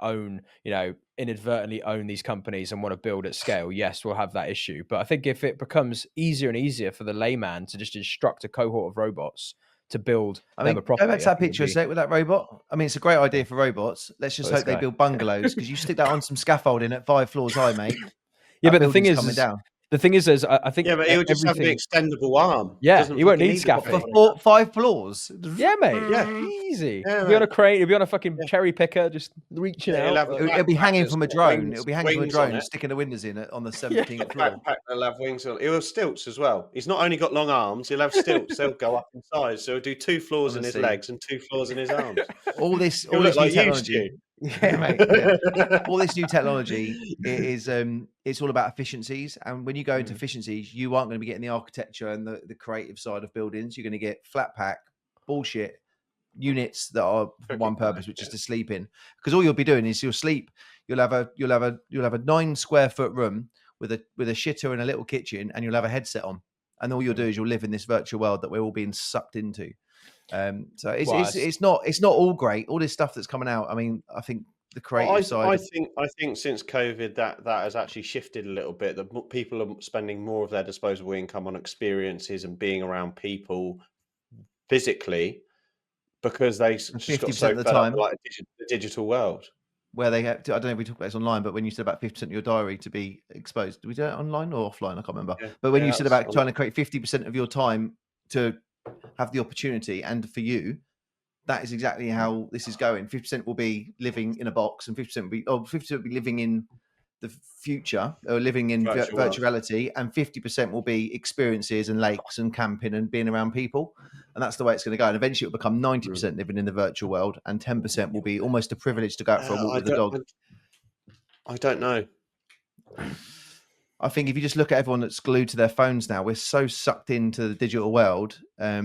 inadvertently own these companies and want to build at scale, yes, we'll have that issue. But I think if it becomes easier and easier for the layman to just instruct a cohort of robots to build them a property. Go back to that picture a sec with that robot. I mean, it's a great idea for robots. Let's just hope they build bungalows, because you stick that on some scaffolding at 5 floors high, mate. Yeah, but the thing is, coming down. The thing is, I think Yeah, but he'll just have an everything. extendable arm. Yeah, Doesn't he won't fucking need need a scaffolding. body. For 5 floors. Yeah, mate. Yeah. Easy. Yeah, He'll be on a mate. crane. He'll be on a fucking Yeah. cherry picker, just reaching Yeah, he'll out. have a It'll be backpack hanging that's from a got drone. wings- It'll be hanging from a wings on drone, it. sticking the windows in it on the 17th floor. Backpack that'll have wings on. He'll have stilts as well. He's not only got long arms, he'll have stilts. They'll go up in size. So he'll do 2 floors in his Honestly. legs and 2 floors in his arms. All this He'll new look like you, technology. Stu. Yeah, mate. Yeah. All this new technology is it's all about efficiencies, and when you go into efficiencies, you aren't going to be getting the architecture and the creative side of buildings. You're going to get flat pack bullshit units that are for one purpose, which is to sleep in. Because all you'll be doing is you'll sleep. You'll have a 9 square foot room with a shitter and a little kitchen, and you'll have a headset on, and all you'll do is you'll live in this virtual world that we're all being sucked into. So it's not all great. All this stuff that's coming out. I mean, I think the creative side. I think since COVID that has actually shifted a little bit. That people are spending more of their disposable income on experiences and being around people physically because they just got 50% so of the fed up time. with, like the digital world. Where they have to, I don't know if we talk about this online, but when you said about 50% of your diary to be exposed, do we do it online or offline? I can't remember. Yeah. But when Yeah, you said that's about trying to create 50% of your time to have the opportunity, and for you, that is exactly how this is going. 50% will be living in a box, and 50% will be living in the future, or living in virtual reality, and 50% will be experiences and lakes and camping and being around people. And that's the way it's going to go. And eventually it'll become 90% living in the virtual world, and 10% will be almost a privilege to go out for a walk with a dog. I don't know. I think if you just look at everyone that's glued to their phones now, we're so sucked into the digital world. I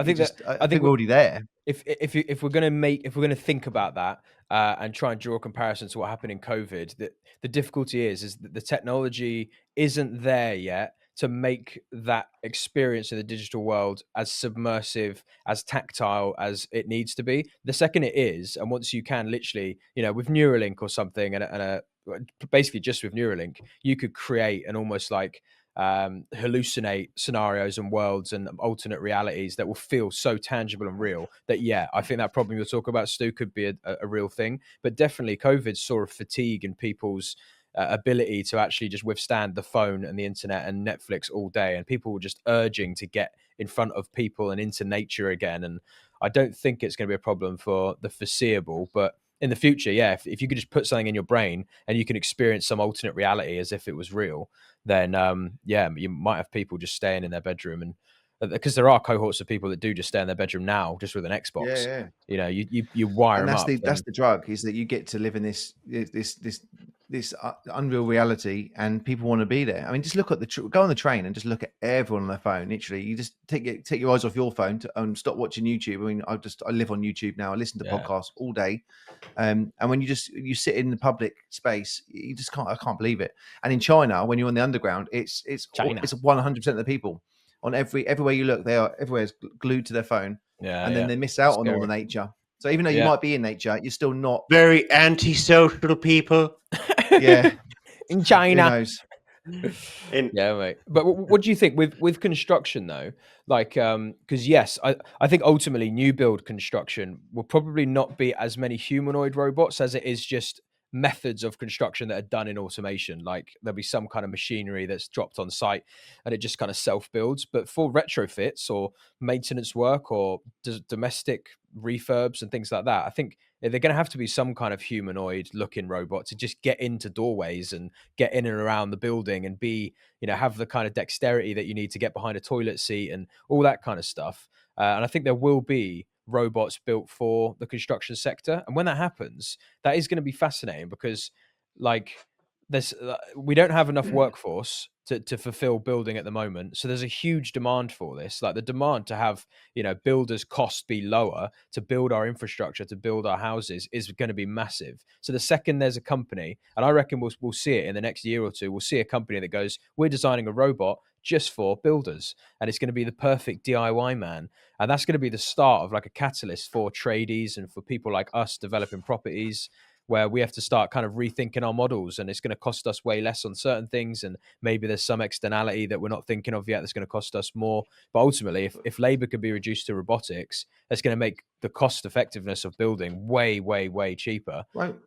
think we're already there. If we're going to think about that and try and draw a comparison to what happened in COVID, the difficulty is that the technology isn't there yet to make that experience in the digital world as submersive, as tactile as it needs to be. The second it is, and once you can literally, with Neuralink or something, and basically just with Neuralink, you could create an almost like hallucinate scenarios and worlds and alternate realities that will feel so tangible and real that, I think that problem you're talking about, Stu, could be a real thing. But definitely COVID saw a fatigue in people's ability to actually just withstand the phone and the internet and Netflix all day, and people were just urging to get in front of people and into nature again. And I don't think it's going to be a problem for the foreseeable, but in the future, if you could just put something in your brain and you can experience some alternate reality as if it was real, then you might have people just staying in their bedroom, and because there are cohorts of people that do just stay in their bedroom now just with an Xbox. You wire them up. That's the drug, is that you get to live in this unreal reality, and people want to be there. I mean, just look at go on the train and just look at everyone on their phone. Literally, you just take your eyes off your phone and stop watching YouTube. I mean, I live on YouTube now. I listen to podcasts all day, and when you sit in the public space, you just can't. I can't believe it. And in China, when you're on the underground, it's 100% of the people on everywhere you look, everywhere's glued to their phone, and then they miss out on all the nature. So even though you might be in nature, you're still not. Very antisocial people. Yeah. In China. Who knows? Mate. But what do you think with construction though? Like, because I think ultimately new build construction will probably not be as many humanoid robots as it is just methods of construction that are done in automation. Like there'll be some kind of machinery that's dropped on site and it just kind of self builds. But for retrofits or maintenance work or domestic refurbs and things like that, I think they're going to have to be some kind of humanoid looking robot to just get into doorways and get in and around the building and be, have the kind of dexterity that you need to get behind a toilet seat and all that kind of stuff. And I think there will be robots built for the construction sector. And when that happens, that is going to be fascinating because we don't have enough workforce to fulfill building at the moment. So there's a huge demand for this. Like the demand to have, builders' costs be lower to build our infrastructure, to build our houses is going to be massive. So the second there's a company, and I reckon we'll see it in the next year or two, we'll see a company that goes, we're designing a robot just for builders, and it's going to be the perfect DIY man. And that's going to be the start of like a catalyst for tradies and for people like us developing properties, where we have to start kind of rethinking our models, and it's going to cost us way less on certain things. And maybe there's some externality that we're not thinking of yet that's going to cost us more. But ultimately, if labor can be reduced to robotics, that's going to make the cost effectiveness of building way, way, way cheaper. Won't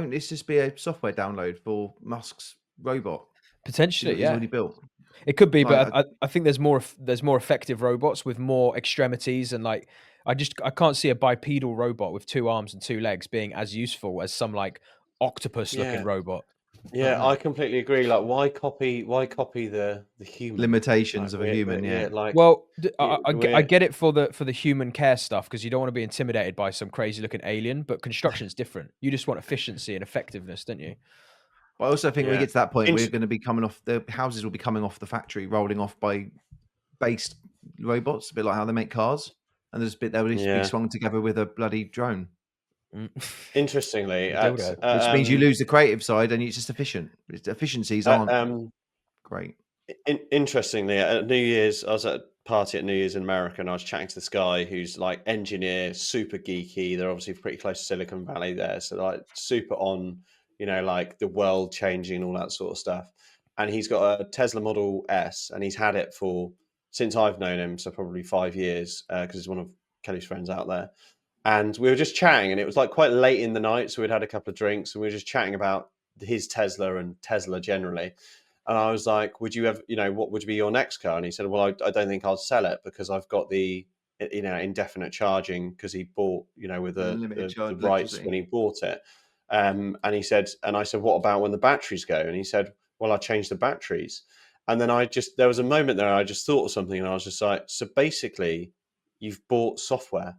this just be a software download for Musk's robot? Potentially, He's yeah. already built. It could be, Like, but I think there's more effective robots with more extremities, and like I can't see a bipedal robot with 2 arms and 2 legs being as useful as some like octopus looking Yeah. robot. Yeah, I completely agree. Like, why copy the human? limitations Like, of a human, yeah. like, Well, I we're get it for the human care stuff because you don't want to be intimidated by some crazy looking alien, but construction's different. You just want efficiency and effectiveness, don't you? But I also think when we yeah. get to that point, we're Int- going to be coming off, the houses will be coming off the factory, rolling off by based robots, a bit like how they make cars. And there's a bit that will be yeah. swung together with a bloody drone, Mm. Interestingly, The at dildo. which means you lose the creative side and it's just efficient. Efficiencies aren't great. interestingly, at New Year's, I was at a party at New Year's in America, and I was chatting to this guy who's like engineer, super geeky. They're obviously pretty close to Silicon Valley there, so like super on, like the world changing and all that sort of stuff. And he's got a Tesla Model S, and he's had it for since I've known him, so probably 5 years, because he's one of Kelly's friends out there. And we were just chatting, and it was like quite late in the night, so we'd had a couple of drinks, and we were just chatting about his Tesla and Tesla generally. And I was like, would you ever, what would be your next car? And he said, well, I don't think I'll sell it because I've got the, indefinite charging, because he bought, with Unlimited the rights electricity. when he bought it. And I said, what about when the batteries go? And he said, well, I changed the batteries. And then there was a moment there, I just thought of something, and I was just like, so basically you've bought software.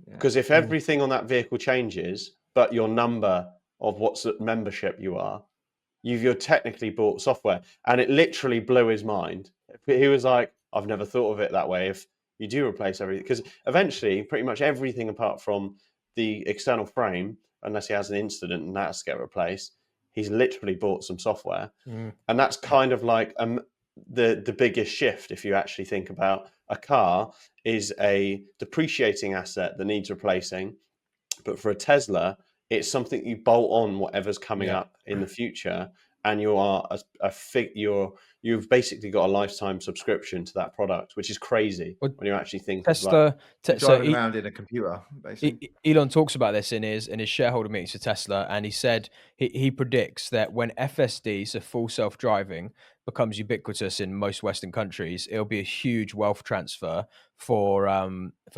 Yeah. Because if everything on that vehicle changes, but your number of what's membership you are, you're technically bought software. And it literally blew his mind. He was like, I've never thought of it that way. If you do replace everything, because eventually pretty much everything apart from the external frame, unless he has an incident and that has to get replaced, he's literally bought some software. And that's kind of like the biggest shift, if you actually think about a car is a depreciating asset that needs replacing. But for a Tesla, it's something you bolt on whatever's coming up in the future, and you are you've basically got a lifetime subscription to that product, which is crazy when you actually think Tesla. You're driving around in a computer, basically. Elon talks about this in his shareholder meetings for Tesla, and he said he predicts that when FSD, so full self-driving, becomes ubiquitous in most Western countries, it'll be a huge wealth transfer for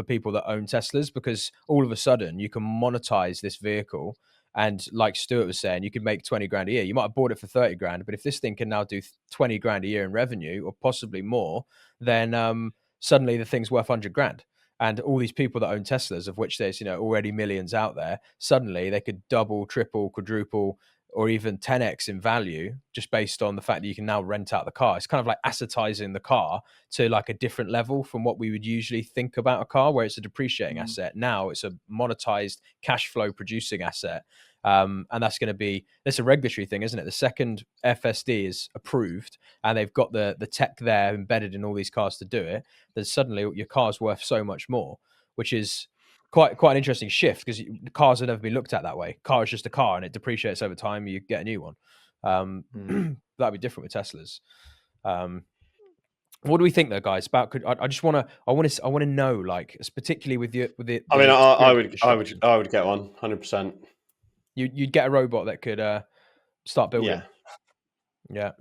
people that own Teslas, because all of a sudden you can monetize this vehicle. And like Stuart was saying, you could make 20 grand a year. You might have bought it for 30 grand, but if this thing can now do 20 grand a year in revenue, or possibly more, then suddenly the thing's worth 100 grand. And all these people that own Teslas, of which there's already millions out there, suddenly they could double, triple, quadruple, or even 10x in value just based on the fact that you can now rent out the car. It's kind of like assetizing the car to like a different level from what we would usually think about a car, where it's a depreciating asset. Now it's a monetized cash flow producing asset. And that's a regulatory thing, isn't it? The second FSD is approved and they've got the tech there embedded in all these cars to do it, then suddenly your car's worth so much more, which is quite an interesting shift, because cars have never been looked at that way. Car is just a car and it depreciates over time. You get a new one. That'd be different with Teslas. What do we think, though, guys? About I want to know, like, particularly with the. I mean, I experience would get one 100%. You'd get a robot that could start building. Yeah.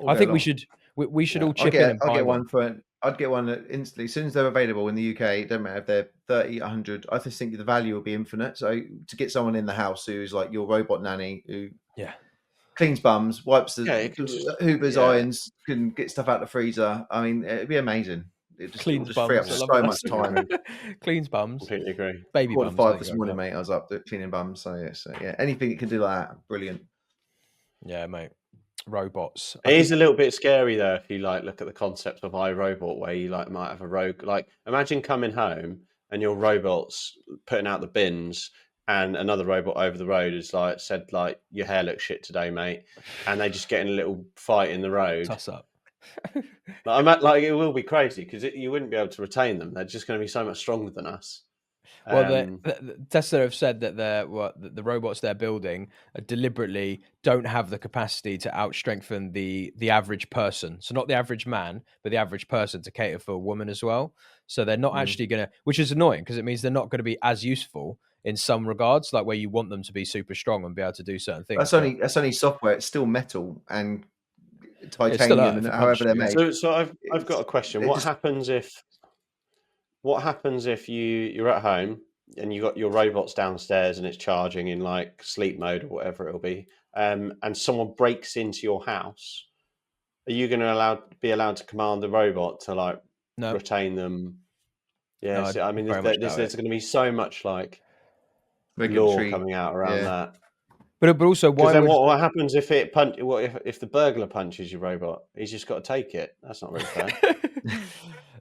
I think we should all chip in and buy I'll get one for. I'd get one instantly as soon as they're available in the UK. It doesn't matter if they're 30, 100. I just think the value will be infinite. So to get someone in the house who's like your robot nanny, who cleans bums, wipes the hoovers, irons, can get stuff out the freezer. I mean, it'd be amazing. Cleans bums. Free up so much time. Cleans bums. Completely agree. Baby bums. 5 this morning, mate. I was up cleaning bums. So yeah, anything that can do that, brilliant. Yeah, mate. Robots. It is a little bit scary though if you like look at the concept of iRobot, where you like might have a rogue. Like, imagine coming home and your robot's putting out the bins, and another robot over the road is like said like, your hair looks shit today, mate, and they just get in a little fight in the road. Toss up. Like it will be crazy because you wouldn't be able to retain them. They're just going to be so much stronger than us. Well, Tesla have said that the robots they're building deliberately don't have the capacity to outstrengthen the average person. So not the average man, but the average person, to cater for a woman as well. So they're not actually going to, which is annoying because it means they're not going to be as useful in some regards, like where you want them to be super strong and be able to do certain things. That's only software. It's still metal and It's still titanium Earth, and it however punched they're you, yeah. made. So I've got a question. What happens if you're at home and you got your robots downstairs and it's charging in like sleep mode or whatever it'll be, and someone breaks into your house? Are you going to be allowed to command the robot to like No. retain them? Yeah, No, so, I mean, very much there's doubt it. going to be so much like law Regulatory, coming out around yeah. that. But also, why Because then would what happens if if the burglar punches your robot? He's just got to take it. That's not very fair.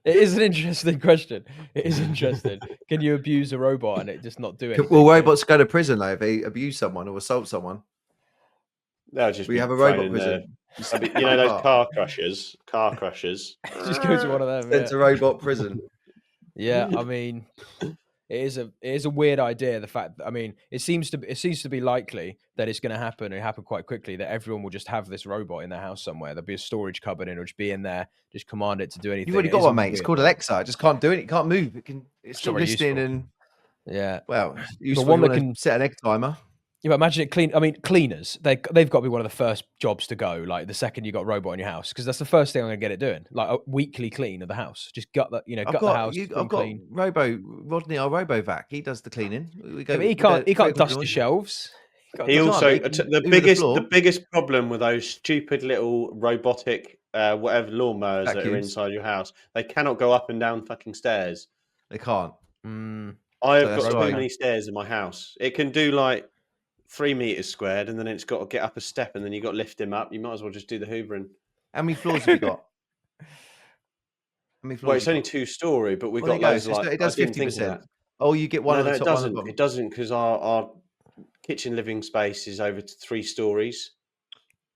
It is an interesting question. It is interesting. Can you abuse a robot and it just not do anything? Will robots go to prison though if they abuse someone or assault someone? They'll just We be have a thrown robot in prison. you know those car crushers. Just go to one of them. Sent to robot prison. Yeah, I mean, it is a weird idea. The fact that, I mean, it seems to be likely that it's going to happen. It happen quite quickly. That everyone will just have this robot in their house somewhere. There'll be a storage cupboard and it'll just be in there. Just command it to do anything. You've already It got is one, a mate. It's weird- called Alexa. It just can't do it. It can't move. It's still not very listening useful. and Yeah. well, The useful one if you that wanna can set an egg timer. Yeah, but imagine it clean. I mean, cleaners. They've got to be one of the first jobs to go. Like the second you got a robot in your house, because that's the first thing I'm going to get it doing. Like a weekly clean of the house. Just gut the house. I've got clean. Rodney, our RoboVac. He does the cleaning. We go. Yeah, but he can't dust the shelves. He also he can the hoover the floor. the biggest problem with those stupid little robotic whatever lawnmowers that are Vacuums. inside your house, they cannot go up and down fucking stairs. They can't. I've that's got right. too many stairs in my house. It can do like 3 meters squared, and then it's got to get up a step, and then you got to lift him up. You might as well just do the hoovering. How many floors have you got? How many floors? Well, it's only 2-story, but we've got loads. Like it does I didn't think of 50%. that. Oh, you get one No, on the it top, one on doesn't. the bottom. It doesn't because our kitchen living space is over 3 stories.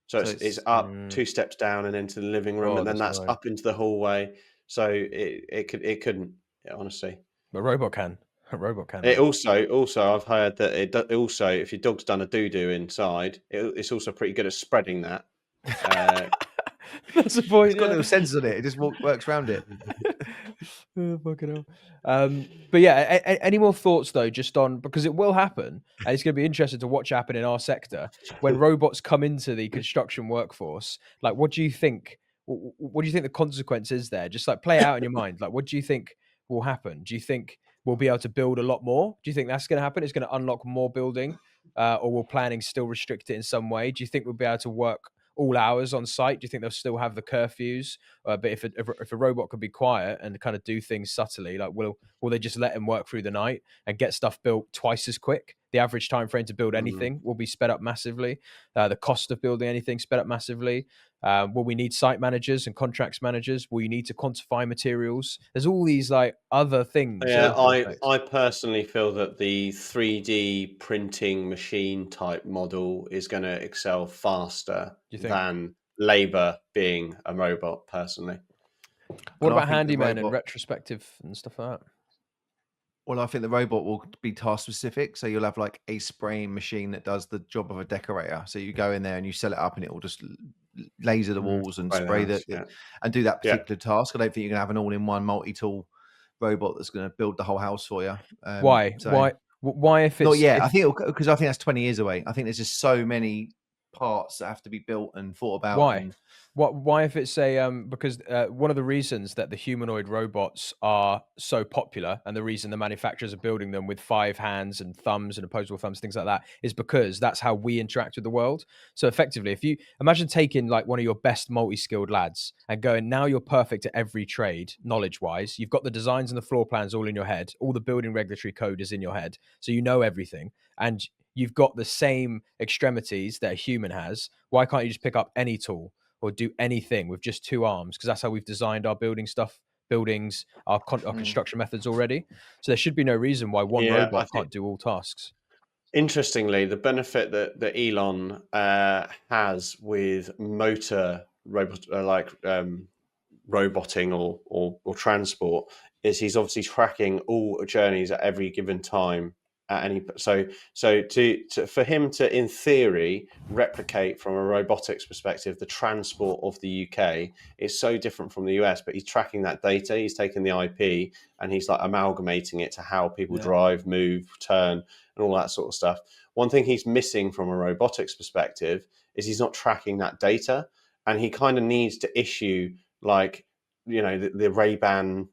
So it's up 2 steps down and into the living room, and then that's up into the hallway. So it couldn't, honestly. But a robot can. A robot can. It also I've heard that it also, if your dog's done a doo-doo inside, it's also pretty good at spreading that. That's the point. It's got little sensors on it. It just works around it. Oh, fucking hell. But yeah, any more thoughts though, just on, because it will happen, and it's going to be interesting to watch happen in our sector when robots come into the construction workforce. Like, what do you think? What do you think the consequence is there? Just like play it out in your mind. Like, what do you think will happen? Do you think we'll be able to build a lot more? Do you think that's going to happen? It's going to unlock more building, or will planning still restrict it in some way? Do you think we'll be able to work all hours on site? Do you think they'll still have the curfews? But if a robot could be quiet and kind of do things subtly, like will they just let him work through the night and get stuff built twice as quick? The average time frame to build anything will be sped up massively. The cost of building anything sped up massively. Will we need site managers and contracts managers? Will you need to quantify materials? There's all these like other things. Yeah, I personally feel that the 3D printing machine type model is going to excel faster than labour being a robot, personally. What about handyman and retrospective and stuff like that? Well, I think the robot will be task specific. So you'll have like a spraying machine that does the job of a decorator. So you go in there and you set it up and it will just laser the walls and spray and do that particular task. I don't think you're going to have an all-in-one multi-tool robot that's going to build the whole house for you. Why? Why if it's... Not yet. I think because I think that's 20 years away. I think there's just so many parts that have to be built and thought about. Why? Why if it's because one of the reasons that the humanoid robots are so popular, and the reason the manufacturers are building them with 5 hands and thumbs and opposable thumbs, things like that, is because that's how we interact with the world. So effectively, if you imagine taking like one of your best multi-skilled lads and going, now you're perfect at every trade, knowledge-wise, you've got the designs and the floor plans all in your head, all the building regulatory code is in your head, so you know everything, and you've got the same extremities that a human has. Why can't you just pick up any tool or do anything with just 2 arms? Because that's how we've designed our buildings, our construction methods already. So there should be no reason why one robot can't do all tasks. Interestingly, the benefit that Elon has with motor roboting or transport is he's obviously tracking all journeys at every given time at any. So for him to, in theory, replicate from a robotics perspective the transport of the UK is so different from the US. But he's tracking that data. He's taking the IP and he's like amalgamating it to how people drive, move, turn, and all that sort of stuff. One thing he's missing from a robotics perspective is he's not tracking that data, and he kind of needs to issue like, you know, the Ray-Ban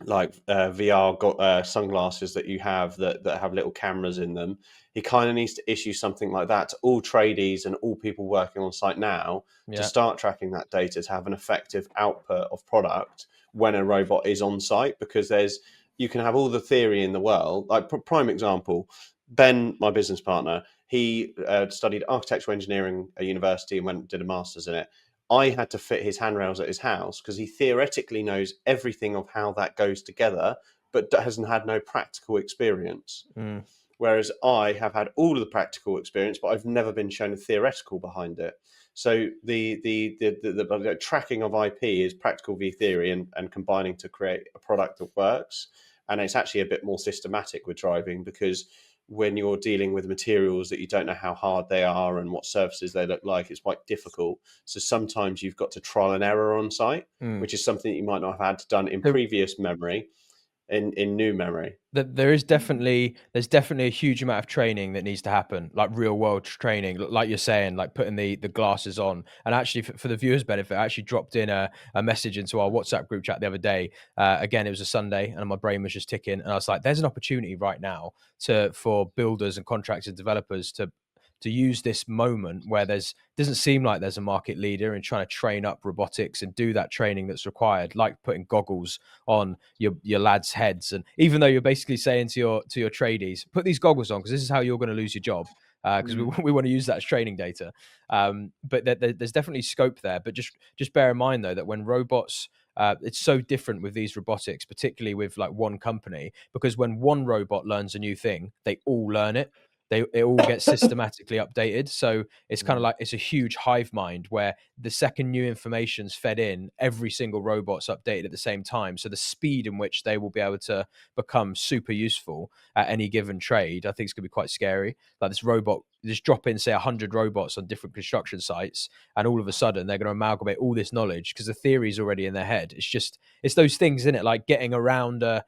like VR sunglasses that you have that have little cameras in them. He kind of needs to issue something like that to all tradies and all people working on site now to start tracking that data to have an effective output of product when a robot is on site, because you can have all the theory in the world. Like prime example, Ben, my business partner, he studied architectural engineering at university and did a master's in it. I had to fit his handrails at his house because he theoretically knows everything of how that goes together, but hasn't had no practical experience. Whereas I have had all of the practical experience, but I've never been shown a theoretical behind it. So the tracking of IP is practical v theory and combining to create a product that works. And it's actually a bit more systematic with driving, because when you're dealing with materials that you don't know how hard they are and what surfaces they look like, it's quite difficult. So sometimes you've got to trial and error on site, which is something that you might not have had done in previous memory, in new memory. There's definitely a huge amount of training that needs to happen, like real world training, like you're saying, like putting the glasses on. And actually, for the viewers' benefit, I actually dropped in a message into our WhatsApp group chat the other day. Again, it was a Sunday and my brain was just ticking, and I was like, there's an opportunity right now for builders and contractors and developers to use this moment where doesn't seem like there's a market leader in trying to train up robotics and do that training that's required, like putting goggles on your lads' heads. And even though you're basically saying to your tradies, put these goggles on because this is how you're going to lose your job, because we want to use that as training data. But there's definitely scope there. But just bear in mind though that when robots, it's so different with these robotics, particularly with like one company, because when one robot learns a new thing, they all learn it. It all gets systematically updated. So it's kind of like it's a huge hive mind where the second new information's fed in, every single robot's updated at the same time. So the speed in which they will be able to become super useful at any given trade, I think it's going to be quite scary. Like this robot, just drop in, say, 100 robots on different construction sites, and all of a sudden they're going to amalgamate all this knowledge because the theory is already in their head. It's those things, isn't it? Like getting around a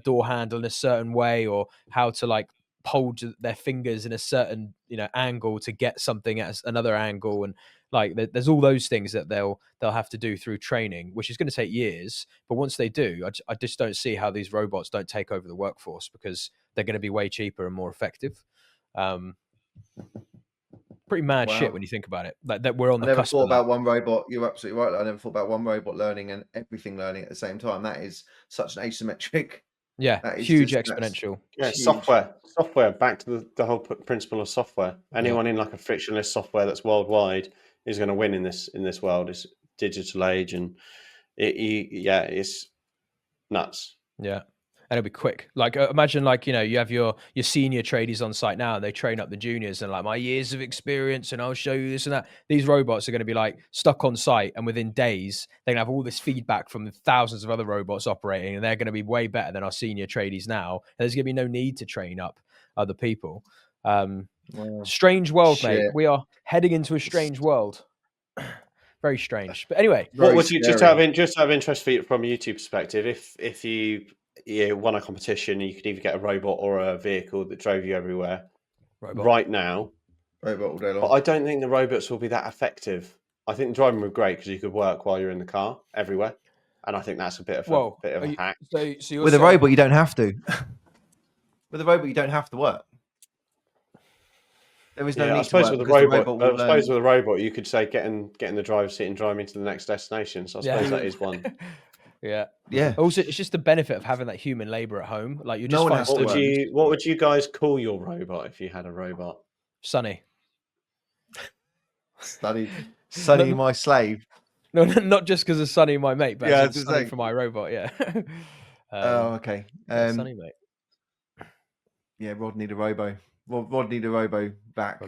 door handle in a certain way, or how to like hold their fingers in a certain angle to get something at another angle, and like there's all those things that they'll have to do through training, which is going to take years. But once they do, I just don't see how these robots don't take over the workforce, because they're going to be way cheaper and more effective. Pretty mad shit when you think about it. Like that we're on the cusp. I never thought about one robot. You're absolutely right. I never thought about one robot learning and everything learning at the same time. That is such an asymmetric. Yeah, huge exponential. Yeah, huge. Software. Back to the whole principle of software. Anyone in like a frictionless software that's worldwide is going to win in this world. It's digital age, and it's nuts. Yeah, and it'll be quick. Like imagine, like you have your senior tradies on site now, and they train up the juniors, and like my years of experience, and I'll show you this and that. These robots are going to be like stuck on site, and within days they're going to have all this feedback from the thousands of other robots operating, and they're going to be way better than our senior tradies now. And there's going to be no need to train up other people. Strange world, mate. We are heading into a strange world. Very strange. But anyway, what would you just have interest for you from a YouTube perspective? If you won a competition, you could either get a robot or a vehicle that drove you everywhere. Right now, robot all day long. But I don't think the robots will be that effective. I think driving would be great because you could work while you're in the car everywhere, and I think that's a bit of a hack. So with a robot, you don't have to. With a robot, you don't have to work. There is no need to work. With a robot, you could say get in the driver's seat and drive me to the next destination. So I suppose that is one. Yeah. Also, it's just the benefit of having that human labor at home. Like you just what would you guys call your robot if you had a robot? Sonny. Sonny, my slave. No, not just because of Sonny, my mate, but Sonny for my robot. Yeah. Okay. Sonny, mate. Yeah, Rodney the Robo. Rodney the Robo back.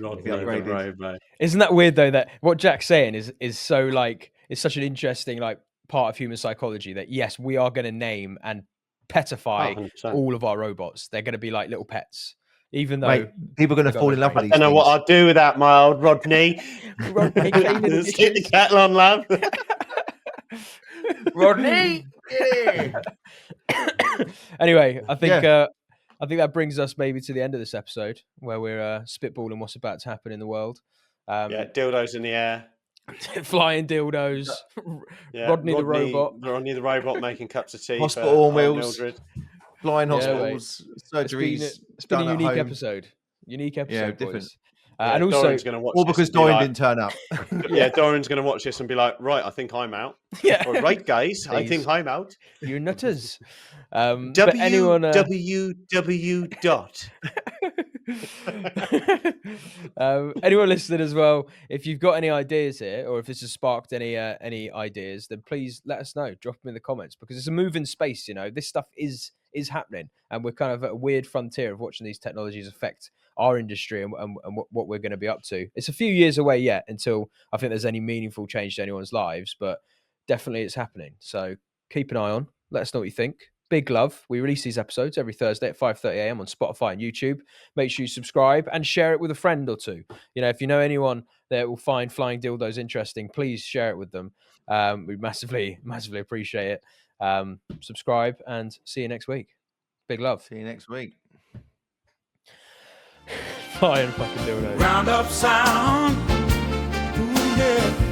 Isn't that weird though? That what Jack's saying is so like it's such an interesting like part of human psychology that yes, we are going to name and petify 100%. all of our robots. They're going to be like little pets, even though Mate, people are going they to got fall no in love with brains. these I don't know what things. I'd do without my old Rodney. Rodney cleaning the Stick the dishes. kettle on, love. Rodney, yeah. Anyway, I think that brings us maybe to the end of this episode where we're spitballing what's about to happen in the world. Yeah, dildos in the air. Flying dildos. Yeah, Rodney the robot. Rodney the robot making cups of tea Hospital for on old wheels. Mildred. Flying Yeah, hospitals, surgeries. It's been a done at unique home. episode. Unique episode, different. boys. Yeah, And also, Dorian's going to watch All this because and be Dorian like, didn't turn up. yeah, Dorian's going to watch this and be like, right, I think I'm out. yeah, Or, right, guys, I think I'm out. you nutters. But anyone, www. dot. anyone listening as well, if you've got any ideas here, or if this has sparked any ideas, then please let us know. Drop them in the comments, because it's a moving space. You know, this stuff is happening, and we're kind of at a weird frontier of watching these technologies affect our industry and what we're going to be up to. It's a few years away yet until I think there's any meaningful change to anyone's lives, but definitely it's happening. So keep an eye on. Let us know what you think. Big love. We release these episodes every Thursday at 5:30 a.m. on Spotify and YouTube. Make sure you subscribe and share it with a friend or two. You know, if you know anyone that will find flying dildos interesting, please share it with them. We massively appreciate it. Subscribe and see you next week. Big love. See you next week. Flying fucking dildos. Roundup sound. Ooh, yeah.